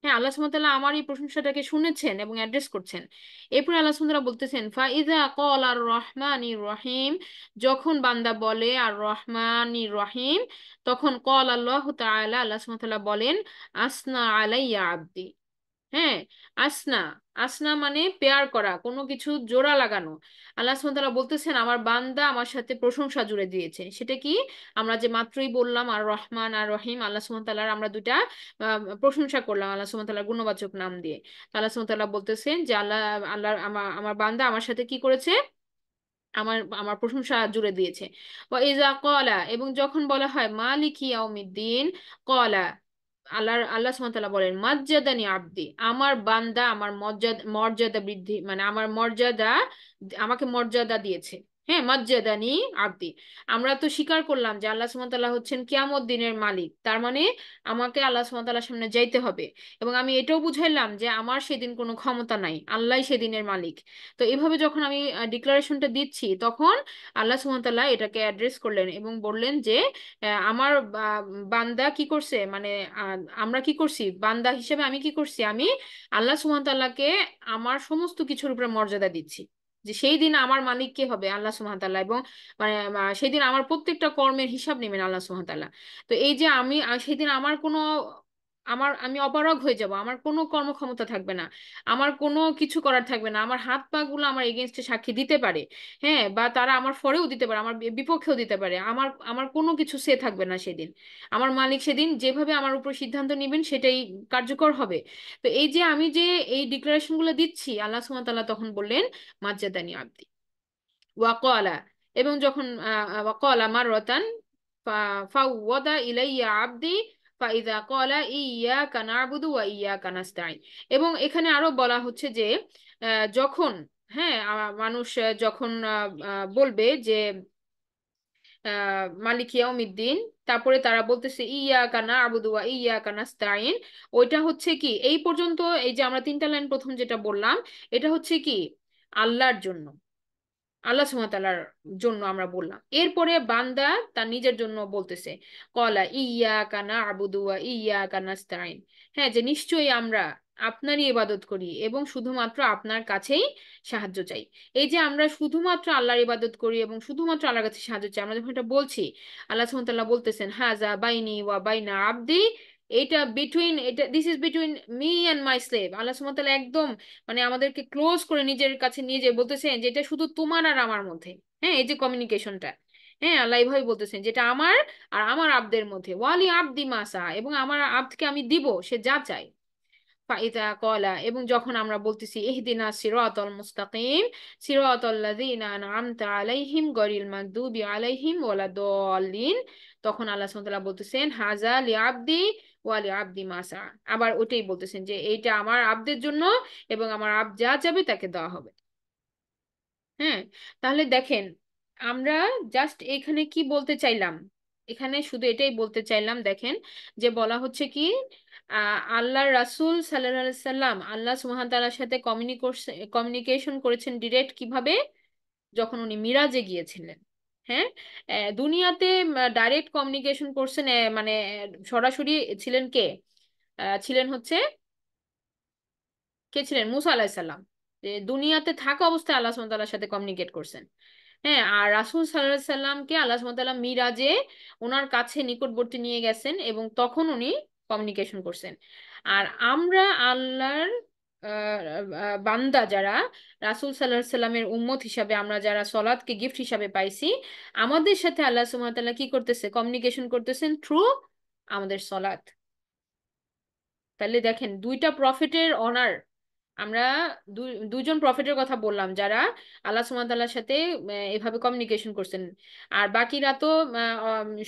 হ্যাঁ, আল্লাহ সুবহানাহু ওয়া তাআলা আমার এই প্রশংসাটাকে শুনেছেন এবং অ্যাড্রেস করছেন। এরপরে আল্লাহ সুবহানাহু ওয়া তাআলা বলতেছেন ফাইজা ক্বাল আর রহমানির রহিম, যখন বান্দা বলে আর রহমানির রহিম, তখন ক্বাল আল্লাহ তাআলা, আল্লাহ সুবহানাহু ওয়া তাআলা বলেন আসনা আলাইয়া আব্দি, হ্যাঁ, আসনা, আসনা মানে পেয়ার করা, কোনো কিছু জোড়া লাগানো। আল্লাহ সুবহানাহু ওয়া তাআলা বলতেছেন আমার বান্দা আমার সাথে প্রশংসা জুড়ে দিয়েছে। সেটা কি? আমরা যে মাত্রই বললাম আর রহমান আর রহিম, আল্লাহ সুবহানাহু ওয়া তাআলার আমরা দুইটা প্রশংসা করলাম আল্লাহ সুবহানাহু ওয়া তাআলার গুণবাচক নাম দিয়ে। তো আল্লাহ সুবহানাহু ওয়া তাআলা বলতেছেন যে আল্লাহ আমার আমার বান্দা আমার সাথে কি করেছে, আমার আমার প্রশংসা জুড়ে দিয়েছে। ওয়া ইজা ক্বালা, এবং যখন বলা হয় মালিকি ইয়াউমিদ্দিন, ক্বালা, আল্লাহ সুবহানাহু ওয়া তাআলা বলেন মাজজাদানি আব্দি, আমার বান্দা আমার মর্যাদা মর্যাদা বৃদ্ধি, মানে আমার মর্যাদা, আমাকে মর্যাদা দিয়েছে। হ্যাঁ, মাজজাদানি আব্দি। আমরা তো স্বীকার করলাম যে আল্লাহ সুবহানাহু ওয়া তাআলা হচ্ছেন কিয়ামত দিনের মালিক, তার মানে আমাকে আল্লাহ সুবহানাহু ওয়া তাআলার সামনে যাইতে হবে। এবং আমি এটাও বুঝাইলাম যে আমার সেদিন কোনো ক্ষমতা নাই, আল্লাহই সেদিনের মালিক। তো এভাবে যখন আমি ডিক্লারেশনটা দিচ্ছি, তখন আল্লাহ সুবহানাহু ওয়া তাআলা এটাকে অ্যাড্রেস করলেন এবং বললেন যে আমার বান্দা কি করছে, মানে আমরা কি করছি, বান্দা হিসেবে আমি কি করছি, আমি আল্লাহ সুবহানাহু ওয়া তাআলাকে আমার সমস্ত কিছুর উপরে মর্যাদা দিচ্ছি। যে সেই দিন আমার মালিক কে হবে, আল্লাহ সুবহানাহু ওয়া তাআলা, এবং মানে সেই দিন আমার প্রত্যেকটা কর্মের হিসাব নেবেন আল্লাহ সুবহানাহু ওয়া তাআলা। তো এই যে আমি সেই দিন আমার কোনো, আমি অপারগ হয়ে যাব, আমার কোনো কর্মক্ষমতা থাকবে না, আমার কোনো কিছু করার থাকবে না, আমার হাত পা গুলো আমার এগেনস্টে সাক্ষী দিতে পারে, হ্যাঁ, বা তারা আমার ফরেও দিতে পারে, আমার বিপক্ষেও দিতে পারে, আমার আমার কোনো কিছু সে থাকবে না সেদিন। আমার মালিক সেদিন যেভাবে আমার উপর সিদ্ধান্ত নেবেন সেটাই কার্যকর হবে। তো এই যে আমি যে এই ডিক্লারেশন গুলো দিচ্ছি, আল্লাহ সুবহানাহু ওয়া তাআলা তখন বললেন মাজজাদানি আব্দি ওয়াকালা, এবং যখন ওয়াকালা মাররাতান ফাওয়াদা ইলাইয়া আবদি ফাইদা ক্বালা ইয়্যাকা না'বুদু ওয়া ইয়্যাকা নাস্তাইন। এবং এখানে আরো বলা হচ্ছে যে যখন, হ্যাঁ, মানুষ যখন বলবে যে মালিক ইয়াউমিদ্দিন, তারপরে তারা বলতেছে ইয়্যাকা না'বুদু ওয়া ইয়্যাকা নাস্তাইন, ওইটা হচ্ছে কি এই পর্যন্ত, এই যে আমরা তিনটা লাইন প্রথম যেটা বললাম, এটা হচ্ছে কি আল্লাহর জন্য, আল্লাহ সুবহানাহু ওয়া তাআলার জন্য আমরা বললাম। এরপরে বান্দা তার নিজের জন্য বলতেছে কলা ইয়্যাকা না'বুদু ওয়া ইয়্যাকা নাস্তাইন, হ্যাঁ, যে নিশ্চয়ই আমরা আপনারই ইবাদত করি এবং শুধুমাত্র আপনার কাছেই সাহায্য চাই। এই যে আমরা শুধুমাত্র আল্লাহর ইবাদত করি এবং শুধুমাত্র আল্লাহর কাছে সাহায্য চাই, আমরা যখন এটা বলছি, আল্লাহ সুবহানাহু ওয়া তাআলা বলতেছেন হাজা বাইনি ওয়া বাইনা আবদি, এটা বিটুইন, এটা this is between me and my slave. আল্লাহ সুবহানাহু ওয়া তাআলা একদম মানে আমাদেরকে ক্লোজ করে নিজের কাছে নিয়ে যে বলতেছেন যে এটা শুধু তোমার আর আমার মধ্যে। হ্যাঁ, এই যে কমিউনিকেশনটা, হ্যাঁ, আল্লাহ এইভাবে বলতেছেন যেটা আমার আর আমার আব্দের মধ্যে, ওয়ালি আব্দি মাসা, এবং আমার আব্দকে আমি দিব সে যা চায়। ফাইদা কলা, এবং যখন আমরা বলতেছি ইহদিনা সিরাতাল মুস্তাকিম সিরাতাল লাযিনা আনআমতা আলাইহিম গয়রিল মাগদুবি আলাইহিম ওয়ালাদ-দাল্লিন, তখন আল্লাহ সুবহানাহু ওয়া তাআলা বলতেছেন হাজা লি আবদি ওয়া লি আবদি মাসা, আবার ওটাই বলতেছেন যে এইটা আমার আব্দের জন্য এবং আমার আব্দ যা চাবে তাকে দেওয়া হবে। হ্যাঁ, তাহলে দেখেন আমরা জাস্ট এখানে কি বলতে চাইলাম, এখানে শুধু এটাই বলতে চাইলাম, দেখেন যে বলা হচ্ছে কি আল্লাহ রাসূল সাল্লাল্লাহু আলাইহি সাল্লাম আল্লাহ সুবহানাহু তাআলার সাথে কমিউনিকেশন করেছেন ডিরেক্ট কিভাবে, যখন উনি মিরাজে গিয়েছিলেন। হ্যাঁ, দুনিয়াতে ডাইরেক্ট কমিউনিকেশন করছেন, মানে সরাসরি ছিলেন কে, ছিলেন হচ্ছে, কে ছিলেন, মুসা আলাহিসাল্লাম সাল্লাম, যে দুনিয়াতে থাকা অবস্থায় আল্লাহ সুবহানাহু ওয়া তাআলার সাথে কমিউনিকেট করছেন। হ্যাঁ, আর রাসূল সাল্লাল্লাহু আলাইহি সাল্লামকে আল্লাহ সুবহানাহু ওয়া তাআলা মিরাজে ওনার কাছে নিকটবর্তী নিয়ে গেছেন এবং তখন উনি কমিউনিকেশন করছেন। আর আমরা আল্লাহর বান্দা যারা, রাসূল সাল্লাল্লাহু আলাইহি সাল্লামের উম্মত হিসাবে আমরা যারা সলাৎকে গিফট হিসাবে পাইছি, আমাদের সাথে আল্লাহ সুবহানাহু ওয়া তাআলা কি করতেছে, কমিউনিকেশন করতেছেন থ্রু আমাদের সলাৎ। তাহলে দেখেন দুইটা প্রফেটের অনার, আমরা দুইজন প্রফেটের কথা বললাম যারা আল্লাহ সুবহানাহু ওয়া তাআলার সাথে এভাবে কমিউনিকেশন করছেন, আর বাকিরা তো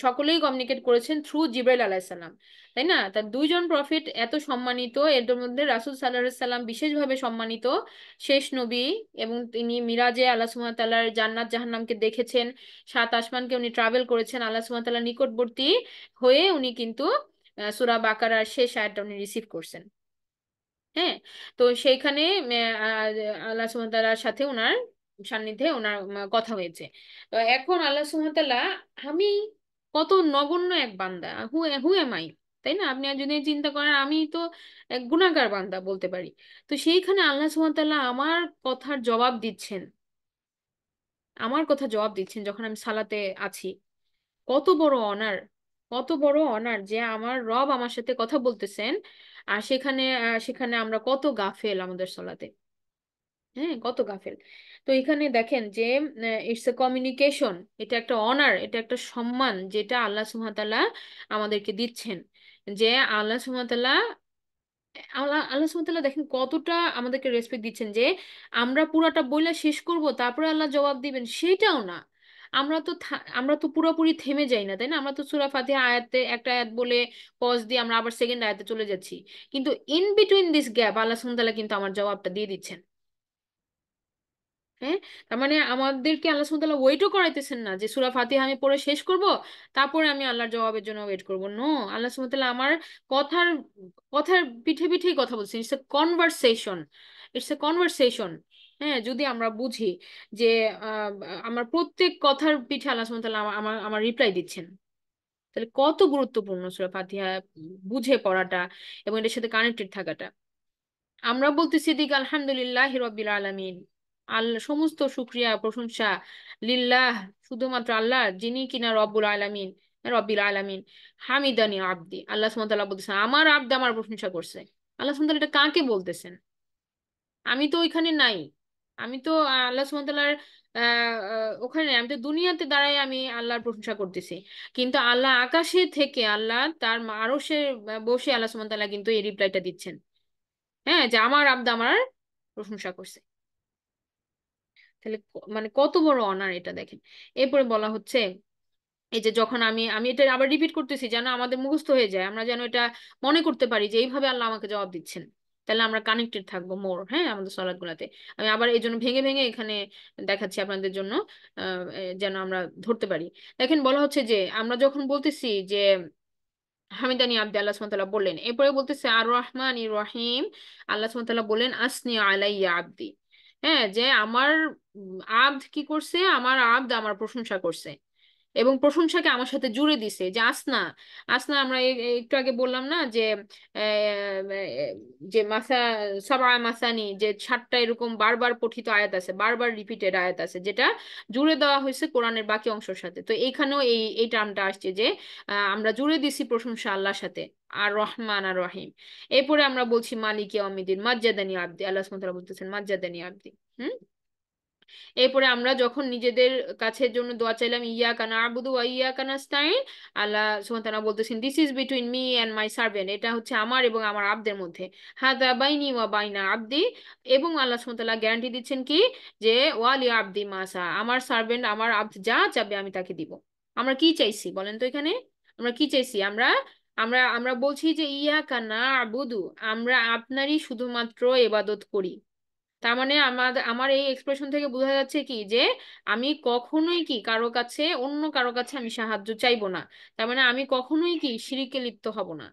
সকলেই কমিউনিকেট করেছেন থ্রু জিবরাইল আলাইহিস সালাম, তাই না? তার দুইজন প্রফেট এত সম্মানিত, এর মধ্যে রাসূল সাল্লাল্লাহু আলাইহি সাল্লাম বিশেষভাবে সম্মানিত শেষ নবী, এবং তিনি মিরাজে আল্লাহ সুবহানাহু ওয়া তাআলার জান্নাত জাহান্নামকে দেখেছেন, সাত আসমানকে উনি ট্রাভেল করেছেন, আল্লাহ সুবহানাহু ওয়া তাআলার নিকটবর্তী হয়ে উনি কিন্তু সূরা বাকারার শেষ আয়াতটা উনি রিসিভ করছেন। হ্যাঁ, তো সেইখানে আল্লাহ সুবহানাহু ওয়া তাআলার সাথে ওনার সান্নিধ্যে ওনার কথা হয়েছে। তো এখন আল্লাহ সুবহানাহু ওয়া তাআলা, আমি কত নগণ্য এক বান্দা, হু হু এম আই, তাই না? আপনি যদি চিন্তা করেন আমি তো এক গুনাহগার বান্দা বলতে পারি। তো সেইখানে আল্লাহ সুবহানাহু ওয়া তাআলা আমার কথার জবাব দিচ্ছেন, আমার কথা জবাব দিচ্ছেন যখন আমি সালাতে আছি, কত বড় অনার, কত বড় অনার যে আমার রব আমার সাথে কথা বলতেছেন, আর সেখানে আমরা কত গাফেল আমাদের সলাতে। হ্যাঁ, কত গাফেল। তো এখানে দেখেন যে ইটস এ কমিউনিকেশন, এটা একটা অনার, এটা একটা সম্মান যেটা আল্লাহ সুবহানাহু ওয়া তাআলা আমাদেরকে দিচ্ছেন। যে আল্লাহ সুবহানাহু ওয়া তাআলা আল্লাহ আল্লাহ সুবহানাহু ওয়া তাআলা দেখেন কতটা আমাদেরকে রেসপেক্ট দিচ্ছেন, যে আমরা পুরাটা বইলা শেষ করব তারপরে আল্লাহ জবাব দিবেন সেটাও না। আমরা তো পুরোপুরি থেমে যাই না, তাই না? আমরা তো সূরা ফাতিহা আয়াতে একটা আয়াত বলে পজ দিয়ে আমরা আবার সেকেন্ড আয়াতে চলে যাচ্ছি, কিন্তু ইন বিটুইন দিস গ্যাপ আল্লাহ সুবহানাহু ওয়া তাআলা কিন্তু আমার জবাবটা দিয়ে দিচ্ছেন। হ্যাঁ, তার মানে আমাদেরকে আল্লাহ সুবহানাহু ওয়া তাআলা ওয়েটও করাইতেছেন না যে সূরা ফাতিহা আমি পড়ে শেষ করব তারপরে আমি আল্লাহর জবাবের জন্য ওয়েট করব। নো, আল্লাহ সুবহানাহু ওয়া তাআলা আমার কথার কথার পিঠে পিঠেই কথা বলছেন। It's a conversation, it's a conversation. হ্যাঁ, যদি আমরা বুঝি যে আহ, আমার প্রত্যেক কথার পিঠে আল্লাহ সুবহানাহু ওয়া তাআলা আমার আমার আমার রিপ্লাই দিচ্ছেন, তাহলে কত গুরুত্বপূর্ণ সূরা ফাতিহা বুঝে পড়াটা এবং এটার সাথে কানেক্টেড থাকাটা। আমরা বলতেছি দিক আলহামদুলিল্লাহ রব্বিল আলামিন, আল্লাহ সমস্ত শুকরিয়া প্রশংসা লিল্লাহ, শুধুমাত্র আল্লাহ যিনি কিনা রব্বুল আলামিন, রব্বিল আলামিন। হামিদানি আব্দি, আল্লাহ সুবহানাহু ওয়া তাআলা বলতেছেন আমার আব্দ আমার প্রশংসা করছে। আল্লাহ সুবহানাহু ওয়া তাআলা এটা কাকে বলতেছেন? আমি তো ওইখানে নাই। আমি তো আল্লাহ সুবহানাহু ওয়া তাআলার ওখানে নাই। আমি তো দুনিয়াতে দাঁড়াই আমি আল্লাহর প্রশংসা করতেছি, কিন্তু আল্লাহ আকাশে থেকে আল্লাহ তার আরশে বসে আল্লাহ সুবহানাহু ওয়া তাআলা কিন্তু এই রিপ্লাইটা দিচ্ছেন। হ্যাঁ, যে আমার আব্দ আমার প্রশংসা করছে। তাহলে মানে কত বড় অনার এটা দেখেন। এরপরে বলা হচ্ছে এই যে যখন আমি আমি এটা আবার রিপিট করতেছি যেন আমাদের মুখস্থ হয়ে যায়, আমরা যেন এটা মনে করতে পারি যে এইভাবে আল্লাহ আমাকে জবাব দিচ্ছেন, তাহলে আমরা কানেক্টেড থাকবো মোর, হ্যাঁ, আমাদের সলাৎ গুলাতে। আমি আবার এই জন্য ভেঙে ভেঙে এখানে দেখাচ্ছি আপনাদের জন্য, যেন আমরা ধরতে পারি। দেখেন বলা হচ্ছে যে আমরা যখন বলতেছি যে হামিদানি আব্দে, আল্লাহ সুবহানাহু ওয়া তাআলা বললেন, এরপরে বলতেছে আর রহমান রহিম, আল্লাহ সুবহানাহু ওয়া তাআলা বললেন আসনি আলাইয়া আব্দি। হ্যাঁ, যে আমার আব্দ কি করছে, আমার আব্দ আমার প্রশংসা করছে এবং প্রশংসাকে আমার সাথে জুড়ে দিছে। যে আসনা, আসনা আমরা একটু আগে বললাম না যে যে মাসা সাবা মাসানি, যে 7টা এরকম বারবার পঠিত আয়াত আছে, বারবার রিপিটেড আয়াত আছে, যেটা জুড়ে দেওয়া হয়েছে কোরআনের বাকি অংশের সাথে। তো এইখানেও এই টার্মটা আসছে যে আমরা জুড়ে দিছি প্রশংসা আল্লাহর সাথে, আর রহমান আর রহিম। এরপরে আমরা বলছি মালিক ইয়াউমিদ্দিন, মাজ্জাদানি আব্দি, আল্লাহ সুবহানাহু ওয়া তাআলা বলতেছেন মাজ্জাদানি আব্দি। হুম। এরপরে আমরা যখন নিজেদের কাছের জন্য দোয়া চাইলাম ইয়াকা না'বুদু ওয়া ইয়াকা নাস্তাইন, আল্লাহ সুবহানাহু ওয়া তাআলা বলতেছেন this is between me and my servant, এটা হচ্ছে আমার এবং আমার আব্দের মধ্যে। হাদা বাইনি ওয়া বাইনা আব্দি, এবং আল্লাহ সুবহানাহু ওয়া তাআলা গ্যারান্টি দিচ্ছেন কি, যে ওয়ালি আব্দি মাসা, আমার সার্ভেন্ট আমার আব্দ যা চাবে আমি তাকে দিব। আমরা কি চাইছি বলেন তো এখানে? আমরা কি চাইছি? আমরা আমরা আমরা বলছি যে ইয়াকা না'বুদু, আমরা আপনারই শুধুমাত্র ইবাদত করি। তার মানে আমার আমার এই এক্সপ্রেশন থেকে বোঝা যাচ্ছে কি, যে আমি কখনোই কি কারো কাছে, অন্য কারো কাছে আমি সাহায্য চাইবো না। তার মানে আমি কখনোই কি শিরিকে লিপ্ত হব না।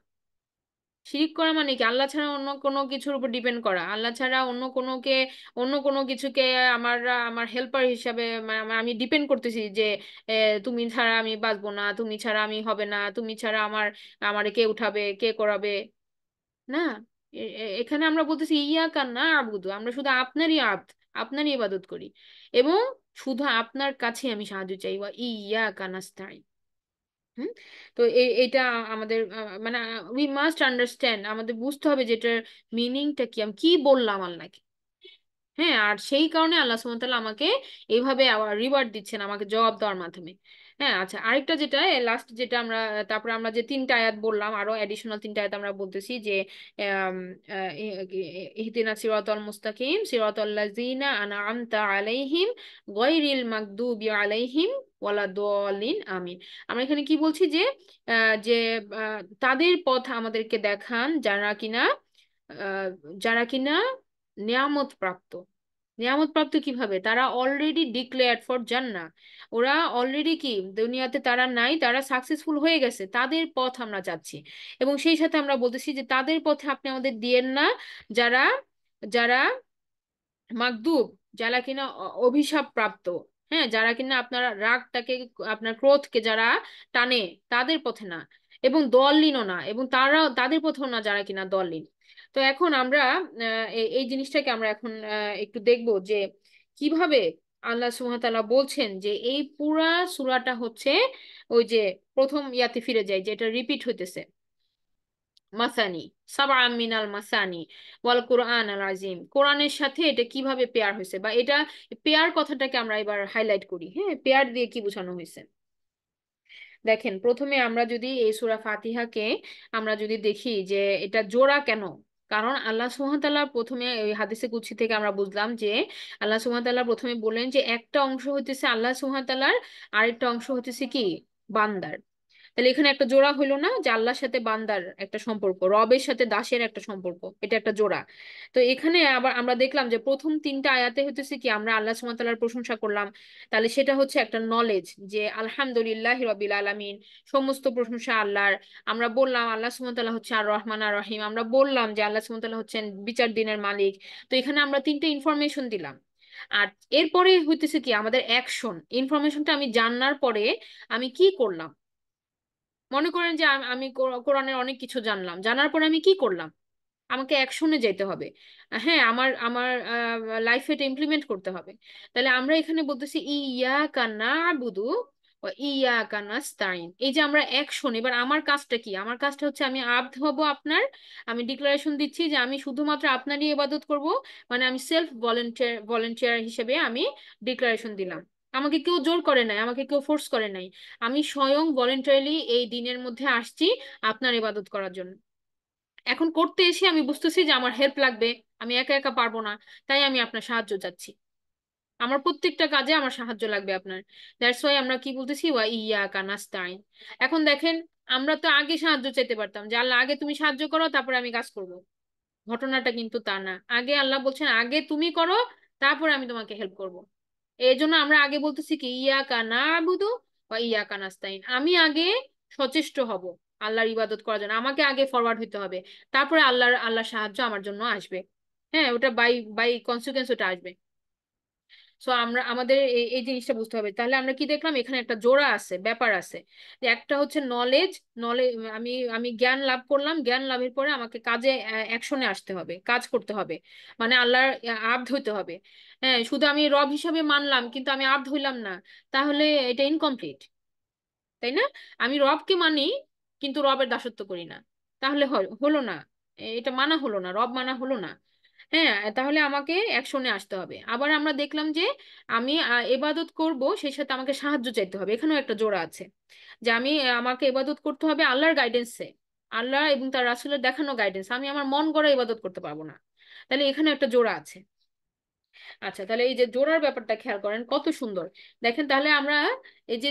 শিরিক করা মানে কি আল্লাহ ছাড়া অন্য কোনো কিছুর উপর ডিপেন্ড করা, আল্লাহ ছাড়া অন্য কোনো কিছুকে আমার আমার হেল্পার হিসাবে আমি ডিপেন্ড করতেছি যে তুমি ছাড়া আমি বাঁচবো না, তুমি ছাড়া আমি হবে না, তুমি ছাড়া আমার কে উঠাবে কে করাবে। না, এখানে আমরা বলতেছি ইয়া কান্না আবুদু, আমরা শুধু আপনারই আপনারই ইবাদত করি এবং শুধু আপনার কাছে আমি সাহায্য চাই, ওয়া ইয়া কানাস্তাইন। হুম। তো এটা আমাদের মানে উই মাস্ট আন্ডারস্ট্যান্ড, আমাদের বুঝতে হবে যে এটার মিনিংটা কি, আমি কি বললাম আল্লাহকে। হ্যাঁ, আর সেই কারণে আল্লাহ সুবহানাহু ওয়া তাআলা আমাকে এইভাবে রিওয়ার্ড দিচ্ছেন আমাকে জবাব দেওয়ার মাধ্যমে। হ্যাঁ, আচ্ছা, আরেকটা যেটা লাস্ট যেটা আমরা তারপরে আমরা যে 3টা আয়াত বললাম, আরো এডিশনাল 3টা আয়াত আমরা বলতেছি যে আম, ইহদিনা সিরাতাল মুস্তাকিম সিরাতাল লাযিনা আনআমতা আলাইহিম গায়রিল মাগদুবি আলাইহিম ওয়ালাদ-দাল্লিন আমিন। আমরা এখানে কি বলছি যে যে তাদের পথ আমাদেরকে দেখান আহ, যারা কিনা নিয়ামত প্রাপ্ত। নিয়ামত প্রাপ্ত কিভাবে? তারা অলরেডি ডিক্লেয়ার্ড ফর জান্নাহ, ওরা অলরেডি কি দুনিয়াতে তারা নাই, তারা সাকসেসফুল হয়ে গেছে, তাদের পথ আমরা যাচ্ছি। এবং সেই সাথে আমরা বলতেছি যে তাদের পথে আপনি আমাদের দিয়েন না, যারা যারা মাকদুব, যারা কিনা অভিশাপ প্রাপ্ত। হ্যাঁ, যারা কিনা আপনার রাগটাকে, আপনার ক্রোধকে যারা টানে, তাদের পথে না। এবং দললিনও না, এবং তাদের পথেও না যারা কিনা দললিন। তো এখন আমরা এই জিনিসটাকে আমরা এখন একটু দেখবো যে কিভাবে আল্লাহ সুবহানাহু ওয়া তাআলা বলছেন যে এই পুরা সূরাটা হচ্ছে ওই যে প্রথম ইয়াতে ফিরে যায়, যেটা রিপিট হইতেছে, মাসানি, সাবআ মিনাল মাসানি ওয়াল কুরআন আল আজিম। কোরআনের সাথে এটা কিভাবে পেয়ার হয়েছে, বা এটা পেয়ার কথাটাকে আমরা এবার হাইলাইট করি। হ্যাঁ, পেয়ার দিয়ে কি বোঝানো হয়েছে দেখেন। প্রথমে আমরা যদি এই সূরা ফাতিহাকে আমরা যদি দেখি যে এটা জোড়া কেন, কারণ আল্লাহ সুবহানাহু ওয়া তাআলা প্রথমে ওই হাদিসে কুদসি থেকে আমরা বুঝলাম যে আল্লাহ সুবহানাহু ওয়া তাআলা প্রথমে বললেন যে একটা অংশ হইতেছে আল্লাহ সুবহানাহু ওয়া তাআলার, আরেকটা অংশ হইতেছে কি, বান্দার। তাহলে এখানে একটা জোড়া হইলো না, যে আল্লাহর সাথে বান্দার একটা সম্পর্ক, রবের সাথে দাসের একটা সম্পর্ক, এটা একটা জোড়া। তো এখানে আবার আমরা দেখলাম যে প্রথম তিনটা আয়াতে হইতেছে কি, আমরা আল্লাহ সুবহানাহু ওয়া তাআলার প্রশংসা করলাম, তাহলে সেটা হচ্ছে একটা নলেজ যে আলহামদুলিল্লাহ রবিল আলামিন, সমস্ত প্রশংসা আল্লাহর। আমরা বললাম আল্লাহ সুবহানাহু ওয়া তাআলা হচ্ছে আর রহমান আর রহিম, আমরা বললাম যে আল্লাহ সুবহানাহু ওয়া তাআলা হচ্ছেন বিচার দিনের মালিক। তো এখানে আমরা তিনটে ইনফরমেশন দিলাম। আর এরপরে হইতেছে কি আমাদের অ্যাকশন, ইনফরমেশনটা আমি জানার পরে আমি কি করলাম। মনে করেন যে আমি কোরআনের অনেক কিছু জানলাম, জানার পরে আমি কি করলাম, আমাকে অ্যাকশনে যেতে হবে। হ্যাঁ, আমার আমার লাইফে এটা ইমপ্লিমেন্ট করতে হবে। তাহলে আমরা এখানে বলতেছি ইয়াকা নাবুদু ওয়া ইয়াকা নাস্তাইন, এই যে আমরা অ্যাকশন, এবার আমার কাজটা কি, আমার কাজটা হচ্ছে আমি আব্দ হব আপনার। আমি ডিক্লারেশন দিচ্ছি যে আমি শুধুমাত্র আপনারই ইবাদত করব, মানে আমি সেলফ ভলেন্টিয়ার হিসেবে আমি ডিক্লারেশন দিলাম। আমাকে কেউ জোর করে নাই, আমাকে কেউ ফোর্স করে নাই, আমি স্বয়ং ভলেন্টারিলি এই দিনের মধ্যে আসছি আপনার ইবাদত করার জন্য। এখন করতে এসে আমি বুঝতেছি যে আমার হেল্প লাগবে, আমি একা একা পারবো না, তাই আমি আপনার সাহায্য চাচ্ছি, আমার প্রত্যেকটা কাজে আমার সাহায্য লাগবে আপনার। দ্যাটস ওয়াই আমরা কি বলতেছি, ওয়া ইয়াকা নাস্তাইন। এখন দেখেন, আমরা তো আগে সাহায্য চাইতে পারতাম যে আল্লাহ আগে তুমি সাহায্য করো তারপরে আমি কাজ করব। ঘটনাটা কিন্তু তা না, আগে আল্লাহ বলছেন আগে তুমি করো, তারপরে আমি তোমাকে হেল্প করব। এই জন্য আমরা আগে বলতেছি কি ইয়াকা নাবুদু বা ইয়াকা নাস্তাইন, আমি আগে সচেষ্ট হব আল্লাহর ইবাদত করার জন্য, আমাকে আগে ফরওয়ার্ড হইতে হবে, তারপরে আল্লাহর সাহায্য আমার জন্য আসবে। হ্যাঁ, ওটা বাই বাই কনসিকুয়েন্স ওটা আসবে। সো আমরা আমাদের এই জিনিসটা বুঝতে হবে। তাহলে আমরা কি দেখলাম, এখানে একটা জোড়া আছে, ব্যাপার আছে, যে একটা হচ্ছে নলেজ, নলেজ, আমি আমি জ্ঞান লাভ করলাম, জ্ঞান লাভের পরে আমাকে কাজে অ্যাকশনে আসতে হবে, কাজ করতে হবে, মানে আল্লাহর আব্দ হইতে হবে। হ্যাঁ, শুধু আমি রব হিসাবে মানলাম কিন্তু আমি আব্দ হইলাম না, তাহলে এটা ইনকমপ্লিট, তাই না? আমি রবকে মানি কিন্তু রবের দাসত্ব করি না, তাহলে হলো না, এটা মানা হলো না, রব মানা হলো না। হ্যাঁ, তাহলে আমাকে অ্যাকশনে আসতে হবে। আবার আমরা দেখলাম যে আমি ইবাদত করব, সেই সাথে আমাকে সাহায্য চাইতে হবে, এখানেও একটা জোড়া আছে, যে আমি আমাকে ইবাদত করতে হবে আল্লাহর গাইডেন্সে, আল্লাহ এবং তার রাসূলের দেখানো গাইডেন্স, আমি আমার মন গড়া ইবাদত করতে পারবো না। তাহলে এখানে একটা জোড়া আছে। আচ্ছা, তাহলে এই যে জোড়ার ব্যাপারটা খেয়াল করেন কত সুন্দর। দেখেন, তাহলে আমরা এই যে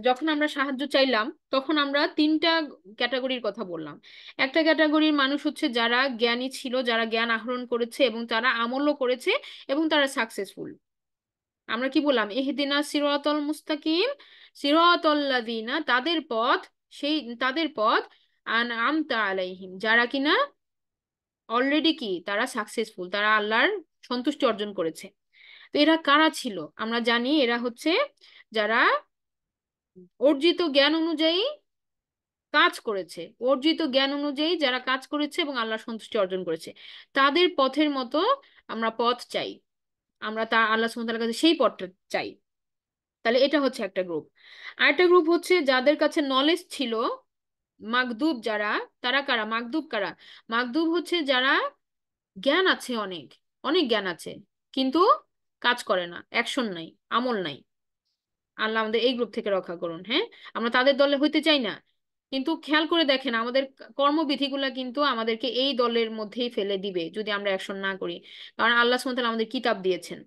যখন আমরা সাহায্য চাইলাম তখন আমরা তিনটা ক্যাটাগরির কথা বললাম। একটা ক্যাটাগরির মানুষ হচ্ছে যারা জ্ঞানী ছিল, যারা জ্ঞান আহরণ করেছে এবং তারা আমলও করেছে এবং তারা সাকসেসফুল। আমরা কি বললাম, ইহদিনা সিরাতাল মুস্তাকিম, সিরাতাল লাযিনা, তাদের পথ, সেই তাদের পথ, আনআমতা আলাইহিম, যারা কিনা অলরেডি কি তারা সাকসেসফুল, তারা আল্লাহর সন্তুষ্টি অর্জন করেছে। তো এরা কারা ছিল, আমরা জানি এরা হচ্ছে যারা অর্জিত জ্ঞান অনুযায়ী কাজ করেছে, অর্জিত জ্ঞান অনুযায়ী যারা কাজ করেছে এবং আল্লাহর সন্তুষ্টি অর্জন করেছে, তাদের পথের মতো আমরা পথ চাই, আমরা তা আল্লাহ সুবহানাহু ওয়া তাআলার কাছে সেই পথটা চাই। তাহলে এটা হচ্ছে একটা গ্রুপ। আরেকটা গ্রুপ হচ্ছে যাদের কাছে নলেজ ছিল, মাগদুব যারা, তারা কারা, মাগদুব কারা, মাগদুব হচ্ছে যারা জ্ঞান আছে, অনেক অনেক জ্ঞান আছে, কিন্তু কাজ করে না, অ্যাকশন নাই, আমল নাই। আল্লাহ আমাদের এই গ্রুপ থেকে রক্ষা করুন। হ্যাঁ, আমরা তাদের দলে হইতে চাই না, কিন্তু খেয়াল করে দেখেন আমাদের কর্মবিধিগুলা কিন্তু আমাদেরকে এই দলের মধ্যেই ফেলে দিবে যদি আমরা অ্যাকশন না করি। কারণ আল্লাহ সুবহানাহু ওয়া তাআলা আমাদের কিতাব দিয়েছেন,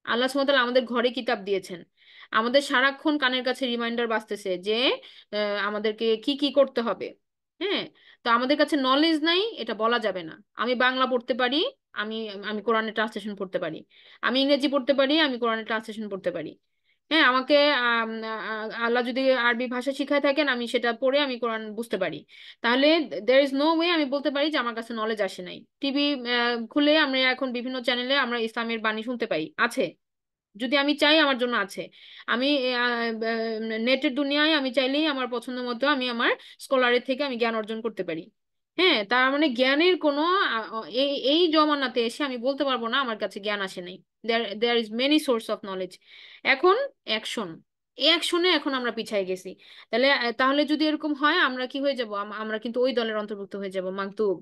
আল্লাহ সুবহানাহু ওয়া তাআলা আমাদের ঘরে কিতাব দিয়েছেন, আমাদের সারাক্ষণ কানের কাছে রিমাইন্ডার বাজতেছে যে আমাদেরকে কি কি করতে হবে। হ্যাঁ, তো আমাদের কাছে নলেজ নাই এটা বলা যাবে না। আমি বাংলা পড়তে পারি, আমি আমি কোরআনের ট্রান্সলেশন পড়তে পারি, আমি ইংরেজি পড়তে পারি, আমি কোরআনের ট্রান্সলেশন পড়তে পারি। হ্যাঁ, আমাকে আল্লাহ যদি আরবি ভাষা শিখায় থাকেন আমি সেটা পড়ে আমি কোরআন বুঝতে পারি। তাহলে দের ইজ নো ওয়ে আমি বলতে পারি যে আমার কাছে নলেজ আসে নাই। টিভি খুলে আমরা এখন বিভিন্ন চ্যানেলে আমরা ইসলামের বাণী শুনতে পাই, আছে, যদি আমি চাই আমার জন্য আছে। আমি নেটের দুনিয়ায় আমি চাইলেই আমার পছন্দ মতো আমি আমার স্কলারের থেকে আমি জ্ঞান অর্জন করতে পারি। হ্যাঁ, তার মানে জ্ঞানের কোনো এই এই জমানাতে এসে আমি বলতে পারবো না আমার কাছে জ্ঞান আসে নাই। There is many source of knowledge. এখন অ্যাকশন, এই অ্যাকশনে এখন আমরা পিছায় গেছি। তাহলে যদি এরকম হয় আমরা কি হয়ে যাব? আমরা কিন্তু ওই দলের অন্তর্ভুক্ত হয়ে যাব, মাকতুব,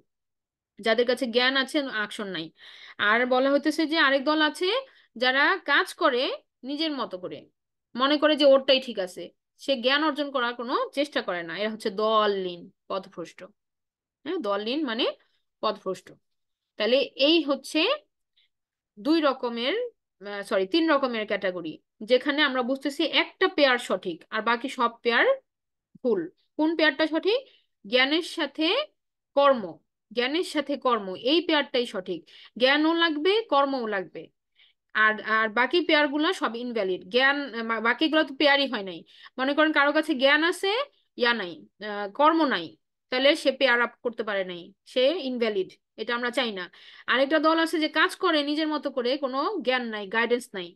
যাদের কাছে জ্ঞান আছে, অ্যাকশন নাই। আর বলা হইতেছে যে আরেক দল আছে যারা কাজ করে নিজের মতো করে, মনে করে যে ওরটাই ঠিক আছে, সে জ্ঞান অর্জন করার কোনো চেষ্টা করে না। এরা হচ্ছে দলহীন, পথভ্রষ্ট। হ্যাঁ, দলহীন মানে পথভ্রষ্ট। তাহলে এই হচ্ছে দুই রকমের, সরি, তিন রকমের ক্যাটাগরি, যেখানে আমরা বুঝতেছি একটা পেয়ার সঠিক আর বাকি সব পেয়ার ভুল। কোন পেয়ারটা সঠিক? জ্ঞানের সাথে কর্ম, জ্ঞানের সাথে কর্ম, এই পেয়ারটাই সঠিক। জ্ঞানও লাগবে, কর্মও লাগবে। আর আর বাকি পেয়ার গুলা সব ইনভ্যালিড। জ্ঞান বাকিগুলো তো পেয়ারই হয় নাই। মনে করেন কারো কাছে জ্ঞান আছে, ইয়া নাই, কর্ম নাই, তাহলে সে পেয়ার আপ করতে পারে নাই, সে ইনভ্যালিড। এটা আমরা চাই না। আরেকটা দল আছে যে কাজ করে নিজের মতো করে, কোনো জ্ঞান নাই, গাইডেন্স নাই।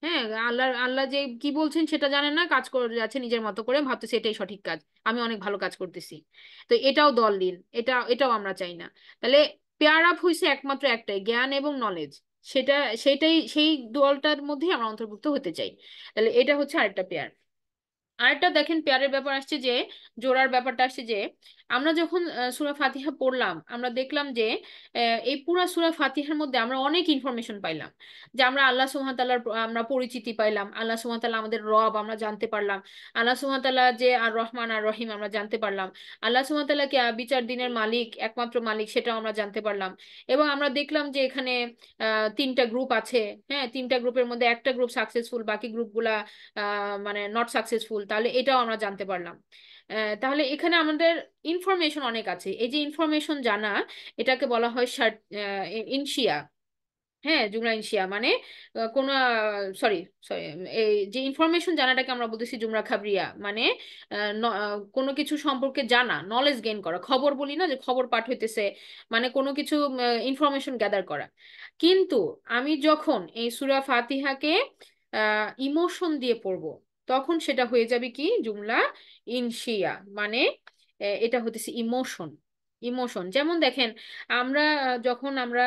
হ্যাঁ, আল্লাহ আল্লাহ যে কি বলছেন সেটা জানে না, কাজ করে যাচ্ছে নিজের মতো করে, ভাবতেছে এটাই সঠিক কাজ, আমি অনেক ভালো কাজ করতেছি। তো এটাও দলহীন, এটাও আমরা চাই না। তাহলে পেয়ার আপ হয়েছে একমাত্র একটাই, জ্ঞান এবং নলেজ। সেটা সেটাই সেই দলটার মধ্যে আমরা অন্তর্ভুক্ত হতে চাই। তাহলে এটা হচ্ছে আরেকটা পেয়ার। আরেকটা দেখেন পেয়ারের ব্যাপার আসছে যে, জোড়ার ব্যাপারটা আসছে যে, আমরা যখন সূরা ফাতিহা পড়লাম আমরা দেখলাম যে এই পুরা সূরা ফাতিহার মধ্যে আমরা অনেক ইনফরমেশন পাইলাম। যে আমরা আল্লাহ সুবহানাহু ওয়া তাআলার আমরা পরিচিতি পাইলাম, আল্লাহ সুবহানাহু ওয়া তাআলা আমাদের রব আমরা জানতে পারলাম, আল্লাহ সুবহানাহু ওয়া তাআলা যে আর রহমান আর রহিম আমরা জানতে পারলাম, আল্লাহ সুবহানাহু ওয়া তাআলা কে বিচার দিনের মালিক, একমাত্র মালিক, সেটাও আমরা জানতে পারলাম। এবং আমরা দেখলাম যে এখানে তিনটা গ্রুপ আছে। হ্যাঁ, তিনটা গ্রুপের মধ্যে একটা গ্রুপ সাকসেসফুল, বাকি গ্রুপগুলা মানে নট সাকসেসফুল, তাহলে এটাও আমরা জানতে পারলাম। তাহলে এখানে আমাদের ইনফরমেশন অনেক আছে। এই যে ইনফরমেশন জানা, এটাকে বলা হয় ইনশিয়া। হ্যাঁ, জুমলা ইনশিয়া মানে কোন, সরি সরি, এই যে ইনফরমেশন জানাটাকে আমরা বলতেছি জুমলা খাবরিয়া, মানে কোনো কিছু সম্পর্কে জানা, নলেজ গেইন করা। খবর বলি না যে খবর পাঠ হইতেছে, মানে কোনো কিছু ইনফরমেশন গ্যাদার করা। কিন্তু আমি যখন এই সূরা ফাতিহাকে ইমোশন দিয়ে পড়বো, তখন সেটা হয়ে যাবে কি জুমলা ইনশিয়া, মানে এটা হতেছে ইমোশন। ইমোশন যেমন দেখেন, আমরা যখন আমরা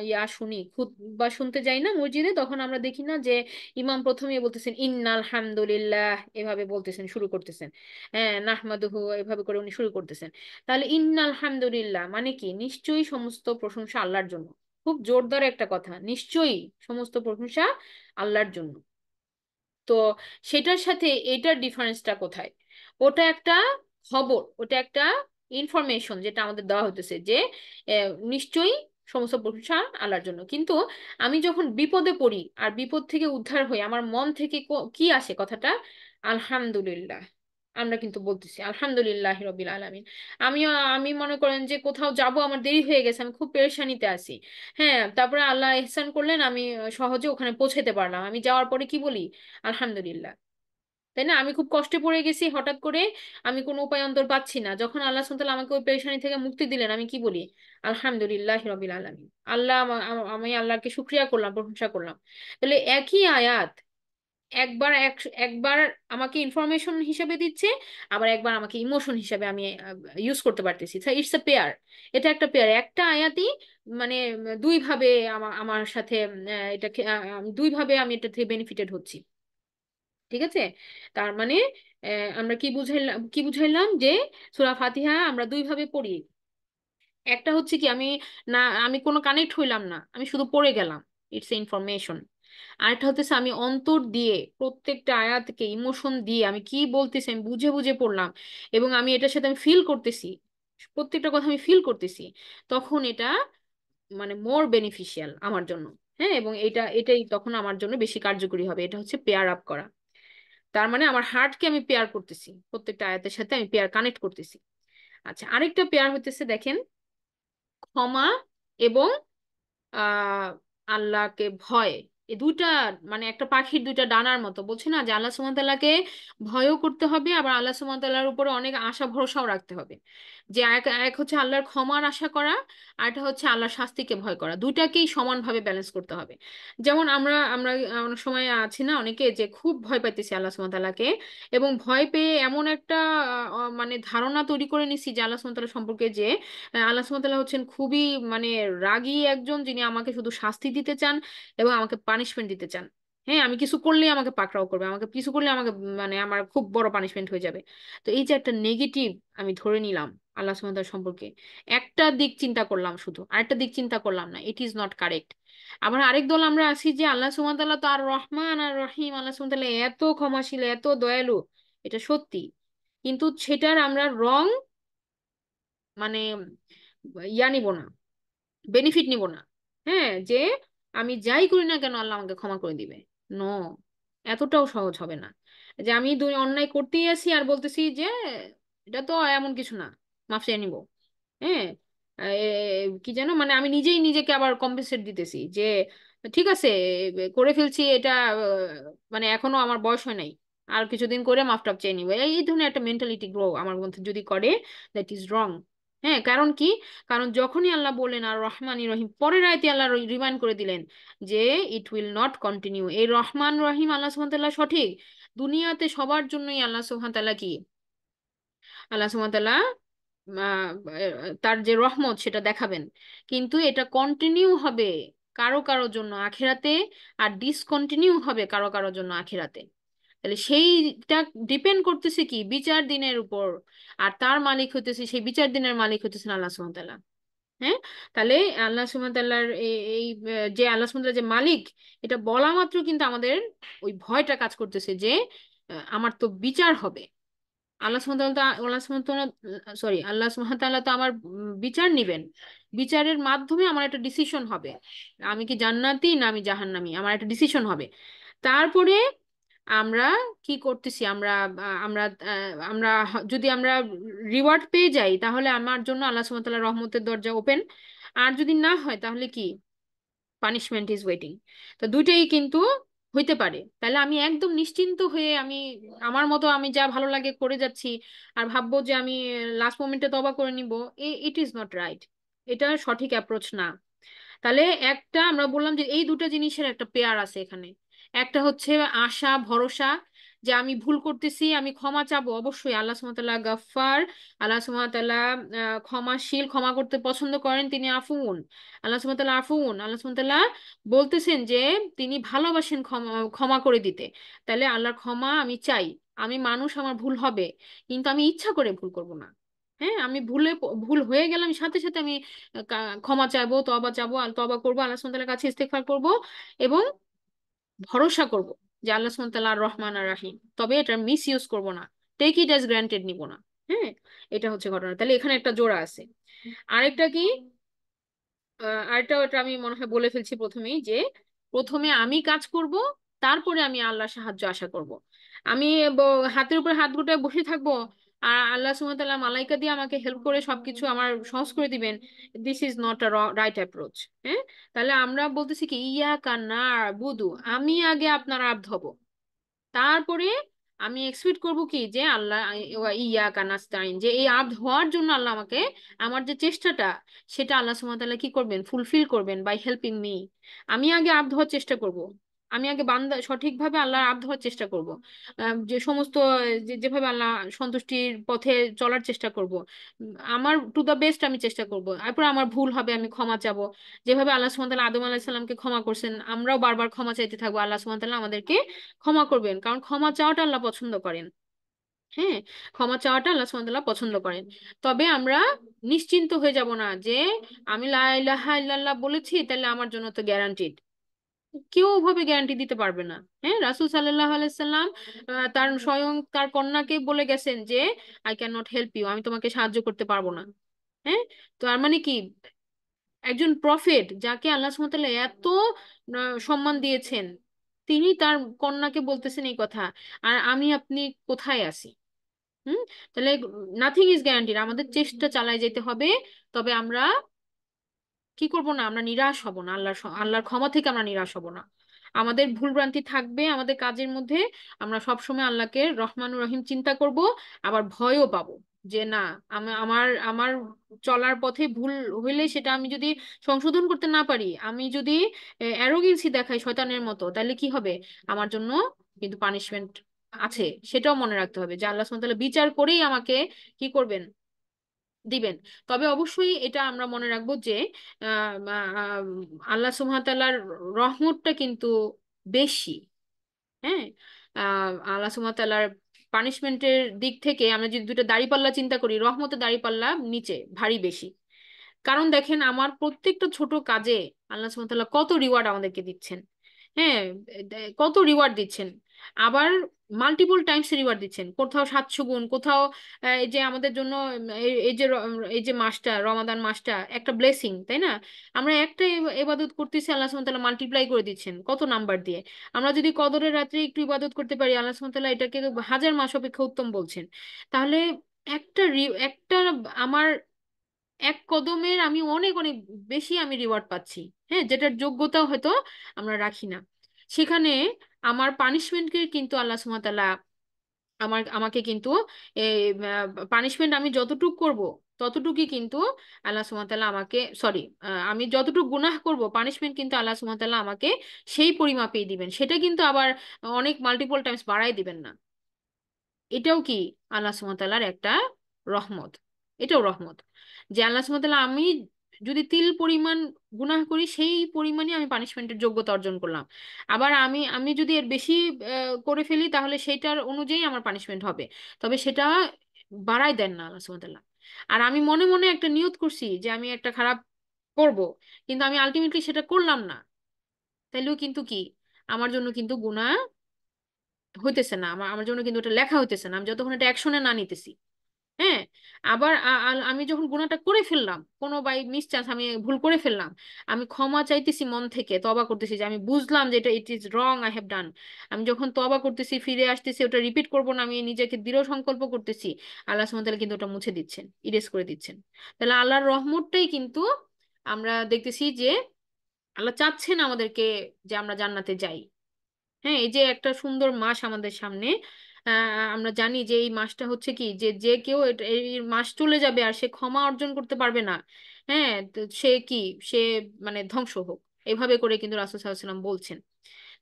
ইয়া শুনি, খুতবা শুনতে যাই না মসজিদে, তখন আমরা দেখি না যে ইমাম প্রথমে বলতেছেন ইন্নাল হামদুলিল্লাহ, এভাবে বলতেছেন, শুরু করতেছেন। হ্যাঁ, নাহমাদুহু, এভাবে করে উনি শুরু করতেছেন। তাহলে ইন্নাল হামদুলিল্লাহ মানে কি? নিশ্চয়ই সমস্ত প্রশংসা আল্লাহর জন্য। খুব জোরদার একটা কথা, নিশ্চয়ই সমস্ত প্রশংসা আল্লাহর জন্য। তো সেটার সাথে এটার ডিফারেন্সটা কোথায়? ওটা একটা খবর, ওটা একটা ইনফরমেশন যেটা আমাদের দেওয়া হতেছে যে নিশ্চয়ই সমস্ত প্রশংসা আল্লাহর জন্য। কিন্তু আমি যখন বিপদে পড়ি আর বিপদ থেকে উদ্ধার হই, আমার মন থেকে কি আসে কথাটা? আলহামদুলিল্লাহ। আমরা কিন্তু বলতেছি আলহামদুলিল্লাহ রবিল আলামিন। আমি আমি মনে করেন যে কোথাও যাব, আমার দেরি হয়ে গেছে, আমি খুব পেরেশানিতে আছি। হ্যাঁ, তারপরে আল্লাহ ইহসান করলেন, আমি সহজে ওখানে পৌঁছাতে পারলাম। আমি যাওয়ার পরে কি বলি? আলহামদুলিল্লাহ। তাই না? আমি খুব কষ্টে পড়ে গেছি হঠাৎ করে, আমি কোনো উপায় অন্তর পাচ্ছি না, যখন আল্লাহ সুবহানাহু ওয়া তাআলা আমাকে ওই পেরেশানি থেকে মুক্তি দিলেন, আমি কি বলি? আলহামদুলিল্লাহ রবিল আলামিন। আল্লাহ আমি আল্লাহকে শুকরিয়া করলাম, প্রশংসা করলাম। তাহলে একই আয়াত একবার একবার আমাকে ইনফরমেশন হিসেবে দিচ্ছে, আবার একবার আমাকে ইমোশন হিসেবে আমি ইউজ করতে পারতেছি। It's a pair. এটা একটা পেয়ার, একটা আয়াতই মানে দুই ভাবে আমার সাথে এটাকে দুই ভাবে আমি এটা থেকে বেনিফিটেড হচ্ছি। ঠিক আছে? তার মানে আমরা কি বুঝাইলাম যে সূরা ফাতিহা আমরা দুই ভাবে পড়ি। একটা হচ্ছে কি, না, আমি কোনো কানেক্ট হইলাম না, আমি শুধু পড়ে গেলাম, ইটস ইনফরমেশন। আরেকটা হচ্ছে আমি অন্তর দিয়ে প্রত্যেকটা আয়াতকে ইমোশন দিয়ে আমি কি বলতেছি আমি বুঝে বুঝে পড়লাম, এবং আমি এটার সাথে আমি ফিল করতেছি, প্রত্যেকটা কথা আমি ফিল করতেছি। তখন এটা মানে মোর বেনিফিশিয়াল আমার জন্য। হ্যাঁ, এবং এটাই তখন আমার জন্য বেশি কার্যকরী হবে। এটা হচ্ছে পেয়ার আপ করা। তার মানে আমার হার্টকে আমি পেয়ার করতেছি, প্রত্যেকটা আয়াতের সাথে আমি পেয়ার কানেক্ট করতেছি। আচ্ছা, আরেকটা পেয়ার হতেছে দেখেন, ক্ষমা এবং আহ আল্লাহকে ভয়, এই দুইটা মানে একটা পাখির দুইটা ডানার মতো, বলছে না যে আল্লাহ সুবহানাহু ওয়া তাআলাকে ভয়ও করতে হবে, আবার আল্লাহ সুবহানাহু ওয়া তাআলার উপরে অনেক আশা ভরসাও রাখতে হবে। যে এক এক হচ্ছে আল্লাহর ক্ষমার আশা করা, আর এটা হচ্ছে আল্লাহর শাস্তিকে ভয় করা, দুইটাকেই সমানভাবে ব্যালেন্স করতে হবে। যেমন আমরা আমরা অনেক সময় আছি না অনেকে যে খুব ভয় পাইতেছি আল্লাহ সুবহানাহু ওয়া তাআলাকে, এবং ভয় পেয়ে এমন একটা মানে ধারণা তৈরি করে নিছি যে আল্লাহ সুবহানাহু ওয়া তাআলা সম্পর্কে যে আল্লাহ সুবহানাহু ওয়া তাআলা হচ্ছেন খুবই মানে রাগী একজন, যিনি আমাকে শুধু শাস্তি দিতে চান এবং আমাকে পানিশমেন্ট দিতে চান। হ্যাঁ, আমি কিছু করলে আমাকে পাকড়াও করবে, আমাকে কিছু করলে আমাকে মানে আমার খুব বড় পানিশমেন্ট হয়ে যাবে। তো এই যে একটা নেগেটিভ আমি ধরে নিলাম আল্লাহ সুবহানাহু ওয়া তাআলা সম্পর্কে, একটা দিক চিন্তা করলাম শুধু, আরেকটা দিক চিন্তা করলাম না, ইট ইজ নট কারেক্ট। আবার আরেক দল আমরা আছি যে আল্লাহ সুবহানাহু ওয়া তাআলা তো আর রহমান আর রহিম, আল্লাহ সুবহানাহু ওয়া তাআলা এত ক্ষমাশীল এত দয়ালু, এটা সত্যি, কিন্তু সেটার আমরা রং মানে নিব না, বেনিফিট নিব না। হ্যাঁ, যে আমি যাই করি না কেন আল্লাহ আমাকে ক্ষমা করে দিবে, নো, এতটাও সহজ হবে না। যে আমি দুই অন্যায় করতেই আছি আর বলতেছি যে এটা তো এমন কিছু না, মাফ চেয়ে নিব। হ্যাঁ, কি যেন মানে আমি নিজেই নিজেকে আবার কম্পেনসেট দিতেছি যে ঠিক আছে, করে ফেলছি এটা, মানে এখনো আমার বয়স হয় নাই, আর কিছুদিন করে মাফ টাফ চেয়ে নিবো, এই এই ধরনের একটা মেন্টালিটি গ্রো আমার মধ্যে যদি করে, দ্যাট ইজ রং। হ্যাঁ, কারণ কি, কারণ যখনই আল্লাহ বললেন আর রহমানি রহিম, পরের আয়াতে আল্লাহ রিমাইন্ড করে দিলেন যে ইট উইল নট কন্টিনিউ, এই রহমান রহিম আল্লাহ সুবহানাহু ওয়া তাআলা সঠিক, দুনিয়াতে সবার জন্যই আল্লাহ সুবহানাহু ওয়া তাআলা কি, আল্লাহ সুবহানাহু ওয়া তাআলা তার যে রহমত সেটা দেখাবেন, কিন্তু এটা কন্টিনিউ হবে কারো কারো জন্য আখিরাতে, আর ডিসকন্টিনিউ হবে কারো কারো জন্য আখিরাতে। তাহলে সেইটা ডিপেন্ড করতেছে কি বিচার দিনের উপর, আর তার মালিক হইতেছে, সেই বিচার দিনের মালিক হইতেছেন আল্লাহ সুবহানাহু ওয়া তাআলা। হ্যাঁ, তাহলে আল্লাহ সুবহানাহু ওয়া তাআলার এই এই, যে আল্লাহ সুবহানাহু ওয়া তাআলা যে মালিক, এটা বলা মাত্র কিন্তু আমাদের ওই ভয়টা কাজ করতেছে যে আমার তো বিচার হবে, আল্লাহ সুবহানাহু ওয়া তাআলা আল্লাহ সুবহানাহু ওয়া তাআলা সরি আল্লাহ সুবহানাহু ওয়া তাআলা তো আমার বিচার নিবেন, বিচারের মাধ্যমে আমার একটা ডিসিশন হবে, আমি কি জান্নাতি না আমি জাহান্নামী, আমার একটা ডিসিশন হবে। তারপরে আমরা কি করতেছি, আমরা আমরা আমরা যদি আমরা রিওয়ার্ড পেয়ে যাই তাহলে আমার জন্য আল্লাহ সুবহানাহু ওয়া তাআলা রহমতের দরজা ওপেন, আর যদি না হয় তাহলে কি, পানিশমেন্ট ইজ ওয়েটিং। তো দুইটাই কিন্তু হইতে পারে, তাহলে আমি একদম নিশ্চিন্ত হয়ে আমি আমার মতো আমি যা ভালো লাগে করে যাচ্ছি, আর ভাববো যে আমি লাস্ট মোমেন্টে তওবা করে নিব, ইট ইজ নট রাইট, এটা সঠিক অ্যাপ্রোচ না। তাহলে একটা আমরা বললাম যে এই দুটো জিনিসের একটা পেয়ার আছে এখানে, একটা হচ্ছে আশা ভরসা, যে আমি ভুল করতেছি আমি ক্ষমা চাবো, অবশ্যই আল্লাহ সুবহানাহু ওয়া তাআলা গাফফার, আল্লাহ সুবহানাহু ওয়া তাআলা ক্ষমাশীল, ক্ষমা করতে পছন্দ করেন, তিনি আফুন, আল্লাহ সুবহানাহু ওয়া তাআলা আফুন, আল্লাহ সুবহানাহু ওয়া তাআলা বলতেছেন যে তিনি ভালোবাসেন ক্ষমা ক্ষমা করে দিতে। তাহলে আল্লাহর ক্ষমা আমি চাই, আমি মানুষ, আমার ভুল হবে, কিন্তু আমি ইচ্ছা করে ভুল করব না। হ্যাঁ, আমি ভুল হয়ে গেলাম সাথে সাথে আমি ক্ষমা চাইবো, তওবা চাবো, আর তওবা করবো, আল্লাহ সুবহানাহু ওয়া তাআলার কাছে ইস্তেগফার করব, এবং ভরসা করব যে আল্লাহ সুবহানাহু ওয়া তাআলা আর রহমান আর রাহিম, তবে এটা মিস ইউজ করবো না, টেক ইট অ্যাজ গ্রান্টেড নিব না। হ্যাঁ, এটা হচ্ছে ঘটনা, তাহলে এখানে একটা জোড়া আছে। আরেকটা কি, আরেকটা ওটা আমি মনে হয় বলে ফেলছি প্রথমেই, যে প্রথমে আমি কাজ করব, তারপরে আমি আল্লাহর সাহায্য আশা করব। আমি হাতের উপর হাত গুটায় বসে থাকবো আর আল্লাহ সুবহানাহু ওয়া তাআলা মালাইকা দিয়ে আমাকে হেল্প করে সবকিছু আমার সহজ করে দিবেন, this is not a right approach. হ্যাঁ, তাহলে আমরা বলতেছি কি ইয়াকা না'বুদু, আমি আগে আপনার আব্দ হব, তারপরে আমি এক্সপেক্ট করব কি যে আল্লাহ ইয়াকা নাস্তাইন, যে এই আব্দ হওয়ার জন্য আল্লাহ আমাকে আমার যে চেষ্টাটা সেটা আল্লাহ সুবহানাহু ওয়া তাআলা কি করবেন, ফুলফিল করবেন বাই হেল্পিং মি। আমি আগে আব্দ হওয়ার চেষ্টা করব, আমি আগে বান্দা সঠিকভাবে আল্লাহর আব্দ হওয়ার চেষ্টা করব, যে সমস্ত যেভাবে আল্লাহ সন্তুষ্টির পথে চলার চেষ্টা করব, আমার টু দা বেস্ট আমি চেষ্টা করব, এরপর আমার ভুল হবে আমি ক্ষমা চাবো, যেভাবে আল্লাহ সুবহানাহু ওয়া তাআলা আদম আলাইহিস সালামকে ক্ষমা করছেন, আমরাও বারবার ক্ষমা চাইতে থাকবো, আল্লাহ সুবহানাহু ওয়া তাআলা আমাদেরকে ক্ষমা করবেন, কারণ ক্ষমা চাওয়াটা আল্লাহ পছন্দ করেন। হ্যাঁ, ক্ষমা চাওয়াটা আল্লাহ সুবহানাহু ওয়া তাআলা পছন্দ করেন। তবে আমরা নিশ্চিন্ত হয়ে যাব না যে আমি লা ইলাহা ইল্লাল্লাহ বলেছি তাহলে আমার জন্য তো গ্যারান্টিড, কেউ ওভাবে গ্যারান্টি দিতে পারবে না। হ্যাঁ, রাসূল সাল্লাল্লাহু আলাইহি সাল্লাম তার স্বয়ং তার কন্যাকে বলে গেছেন যে I can not help you, আমি তোমাকে সাহায্য করতে পারবো না। হ্যাঁ, তো আর মানে কি, একজন প্রফেট যাকে আল্লাহ সুবহানাহু ওয়া তাআলা এত সম্মান দিয়েছেন, তিনি তার কন্যাকে বলতেছেন এই কথা, আর আমি আপনি কোথায় আছি? হুম, তাহলে নাথিং ইজ গ্যারান্টিড, আমাদের চেষ্টা চালায় যেতে হবে। তবে আমরা কি করব না, আমরা নিরাশ হব না, আল্লাহর ক্ষমা থেকে আমরা নিরাশ হব না। আমাদের ভুলভ্রান্তি থাকবে আমাদের কাজের মধ্যে, আমরা সবসময় আল্লাহকে রহমানুর রহিম চিন্তা করব, আবার ভয়ও পাবো যে না, আমার আমার চলার পথে ভুল হইলে সেটা আমি যদি সংশোধন করতে না পারি, আমি যদি অ্যারোগেন্সি দেখাই শয়তানের মতো, তাহলে কি হবে? আমার জন্য কিন্তু পানিশমেন্ট আছে, সেটাও মনে রাখতে হবে যে আল্লাহ সুবহানাহু ওয়া তাআলা বিচার করেই আমাকে কি করবেন, দিবেন। তবে অবশ্যই এটা আমরা মনে রাখবো যে আহ, আহ, আল্লাহ সুবহানাহু ওয়া তাআলার রহমতটা কিন্তু বেশি। হ্যাঁ, আল্লাহ সুবহানাহু ওয়া তাআলার পানিশমেন্টের দিক থেকে আমরা যদি দুটো দাঁড়িপাল্লা চিন্তা করি, রহমতের দাঁড়িপাল্লা নিচে ভারী বেশি। কারণ দেখেন আমার প্রত্যেকটা ছোট কাজে আল্লাহ সুবহানাহু ওয়া তাআলা কত রিওয়ার্ড আমাদেরকে দিচ্ছেন। হ্যাঁ, কত রিওয়ার্ড দিচ্ছেন, আবার মাল্টিপল টাইমস রিওয়ার্ড দিচ্ছেন, কোথাও 700 গুণ, কোথাও এই যে আমাদের জন্য এই যে মাসটা, রমাদান মাসটা একটা ব্লেসিং, তাই না? আমরা একটা ইবাদত করতেছি, আল্লাহ সুবহানাহু ওয়া তাআলা মাল্টিপ্লাই করে দিচ্ছেন কত নাম্বার দিয়ে। আমরা যদি কদরের রাত্রে একটু ইবাদত করতে পারি, আল্লাহ সুবহানাহু ওয়া তাআলা এটাকে 1000 মাস অপেক্ষা উত্তম বলছেন। তাহলে একটা আমার এক কদমের আমি অনেক অনেক বেশি আমি রিওয়ার্ড পাচ্ছি। হ্যাঁ, যেটার যোগ্যতাও হয়তো আমরা রাখি না। সেখানে আমার পানিশমেন্টকে কিন্তু আল্লাহ সুবহানাহু ওয়া তাআলা আমাকে কিন্তু এই পানিশমেন্ট আমি যতটুক করব ততটুকুই কিন্তু আল্লাহ সুবহানাহু ওয়া তাআলা আমাকে, সরি, আমি যতটুকু গুনাহ করব পানিশমেন্ট কিন্তু আল্লাহ সুবহানাহু ওয়া তাআলা আমাকে সেই পরিমাপেই দিবেন, সেটা কিন্তু আবার অনেক মাল্টিপল টাইমস বাড়াই দিবেন না। এটাও কি আল্লাহ সুবহানাহু ওয়া তাআলার একটা রহমত। এটাও রহমত যে আল্লাহ সুবহানাহু ওয়া তাআলা, আমি যদি তিল পরিমাণ গুনাহ করি সেই পরিমাণই আমি পানিশমেন্টের যোগ্যতা অর্জন করলাম। আবার আমি আমি যদি এর বেশি করে ফেলি তাহলে সেটার অনুযায়ী আমার পানিশমেন্ট হবে। তবে সেটা বাড়াই দেন না আল্লাহ সুবহানাহু ওয়া তাআলা। আর আমি মনে মনে একটা নিয়ত করছি যে আমি একটা খারাপ করব, কিন্তু আমি আলটিমেটলি সেটা করলাম না, তাইলেও কিন্তু কি আমার জন্য কিন্তু গুনাহ হইতেছে না, আমার আমার জন্য কিন্তু ওটা লেখা হইতেছে না, আমি যতক্ষণ এটা অ্যাকশনে না নিতেছি। হ্যাঁ, আবার আমি যখন গুনাহটা করে ফেললাম, কোনো বাই মিস চান্স আমি ভুল করে ফেললাম, আমি ক্ষমা চাইতেছি মন থেকে, তওবা করতেছি যে আমি বুঝলাম যে এটা it is wrong I have done. আমি যখন তওবা করতেছি, ফিরে আসতেছি, ওটা রিপিট করব না, আমি নিজেকে দৃঢ় সংকল্প করতেছি, আল্লাহ সুবহানাহু ওয়া তাআলা কিন্তু ওটা মুছে দিচ্ছেন, ইরেজ করে দিচ্ছেন। তাহলে আল্লাহর রহমতটাই কিন্তু আমরা দেখতেছি যে আল্লাহ চাচ্ছেন আমাদেরকে যে আমরা জান্নাতে যাই। হ্যাঁ, এই যে একটা সুন্দর মাস আমাদের সামনে, আমরা জানি যে এই মাসটা হচ্ছে কি, যে যে কেউ এই মাস চলে যাবে আর সে ক্ষমা অর্জন করতে পারবে না। হ্যাঁ, তো সে কি, সে মানে ধ্বংস হোক, এভাবে করে কিন্তু রাসূল সাল্লাল্লাহু আলাইহি ওয়াসাল্লাম বলছেন।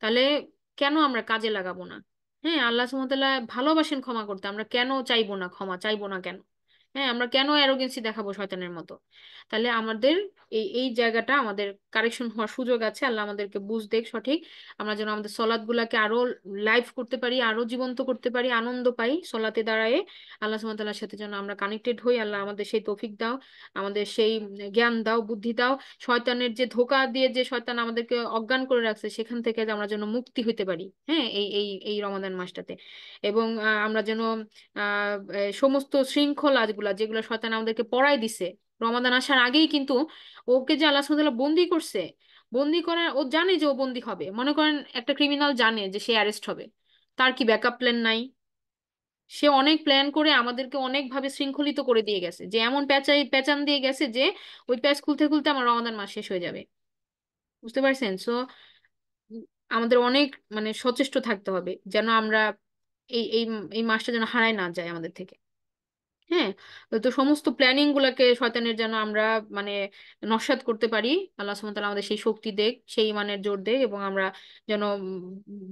তাহলে কেন আমরা কাজে লাগাবো না? হ্যাঁ, আল্লাহ সুবহানাহু ওয়া তাআলা ভালোবাসেন ক্ষমা করতে, আমরা কেন চাইবো না, ক্ষমা চাইবো না কেন? হ্যাঁ, আমরা কেন অ্যারোগেন্সি দেখাবো শয়তানের মতো? তাহলে আমাদের এই এই জায়গাটা আমাদের কারেকশন হওয়ার সুযোগ আছে, আল্লাহ আমাদেরকে বুঝ দেখ সঠিক। আমরা যেন আমাদের সলাৎ গুলাকে আরো লাইভ করতে পারি, আরো জীবন্ত করতে পারি, আনন্দ পাই সলাতে দাঁড়ায়। আল্লাহ সুবহানাহু ওয়া তাআলার সাথে যেন আমরা কানেক্টেড হই। আল্লাহ আমাদের সেই তৌফিক দাও, আমাদের সেই জ্ঞান দাও, বুদ্ধি দাও। শয়তানের যে ধোঁকা দিয়ে যে শয়তান আমাদেরকে অজ্ঞান করে রাখছে সেখান থেকে যে আমরা যেন মুক্তি হতে পারি, হ্যাঁ, এই এই এই রমাদান মাসটাতে। এবং আমরা যেন সমস্ত শৃঙ্খলাগুলা যেগুলো শয়তান আমাদেরকে পড়ায় দিছে রমাদান আসার আগেই, কিন্তু ওকে যে আল্লাহ সুবহানাহু ওয়া তাআলা বন্দি করছে, বন্দি করার ও জানে যে ও বন্দি হবে। মনে করেন একটা ক্রিমিনাল জানে যে সে অ্যারেস্ট হবে, তার কি ব্যাকআপ প্ল্যান নাই? সে অনেক প্ল্যান করে আমাদেরকে অনেক ভাবে শৃঙ্খলিত করে দিয়ে গেছে, যে এমন প্যাচান দিয়ে গেছে যে ওই প্যাচ খুলতে খুলতে আমার রমাদান মাস শেষ হয়ে যাবে। বুঝতে পারছেন? সো আমাদের অনেক মানে সচেষ্ট থাকতে হবে যেন আমরা এই এই এই মাসটা যেন হারায় না যায় আমাদের থেকে। হ্যাঁ, তো সমস্ত প্ল্যানিং গুলাকে শয়তানের যেন আমরা মানে নস্যাৎ করতে পারি। আল্লাহ সুবহানাহু ওয়া তাআলা আমাদের সেই শক্তি দেখ, সেই ইমানের জোর দেখ, এবং আমরা যেন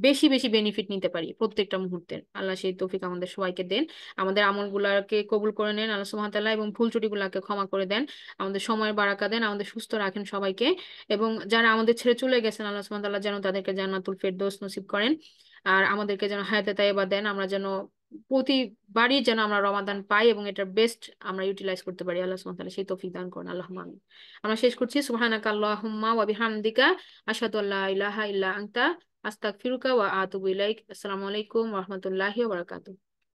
বেশি বেশি বেনিফিট নিতে পারি প্রত্যেকটা মুহূর্তের। আল্লাহ সেই তৌফিক আমাদের সবাইকে দেন, আমাদের আমলগুলাকে কবুল করে নেন আল্লাহ সুবহানাহু ওয়া তাআলা, এবং ভুল ত্রুটিগুলাকে ক্ষমা করে দেন, আমাদের সময়ের বারাকা দেন, আমাদের সুস্থ রাখেন সবাইকে। এবং যারা আমাদের ছেড়ে চলে গেছেন আল্লাহ সুবহানাহু ওয়া তাআলা যেন তাদেরকে জান্নাতুল ফেরদৌস নসিব করেন। আর আমাদেরকে যেন হায়াতে তাইয়্যিবা দেন, আমরা যেন প্রতিবারই যেন আমরা রমাদান পাই এবং এটার বেস্ট আমরা ইউটিলাইজ করতে পারি। আল্লাহ সুবহানাহু ওয়া তাআলা সেই তৌফিক দান করুন, আল্লাহুম্মা আমিন। আমরা শেষ করছি, সুবহানাকা আল্লাহুম্মা ওয়া বিহামদিকা আশহাদু আল্লা ইলাহা ইল্লা আনতা আস্তাগফিরুকা ওয়া আতুবু ইলাইক। আসসালামু আলাইকুম ওয়া রাহমাতুল্লাহি ওয়া বারাকাতুহু।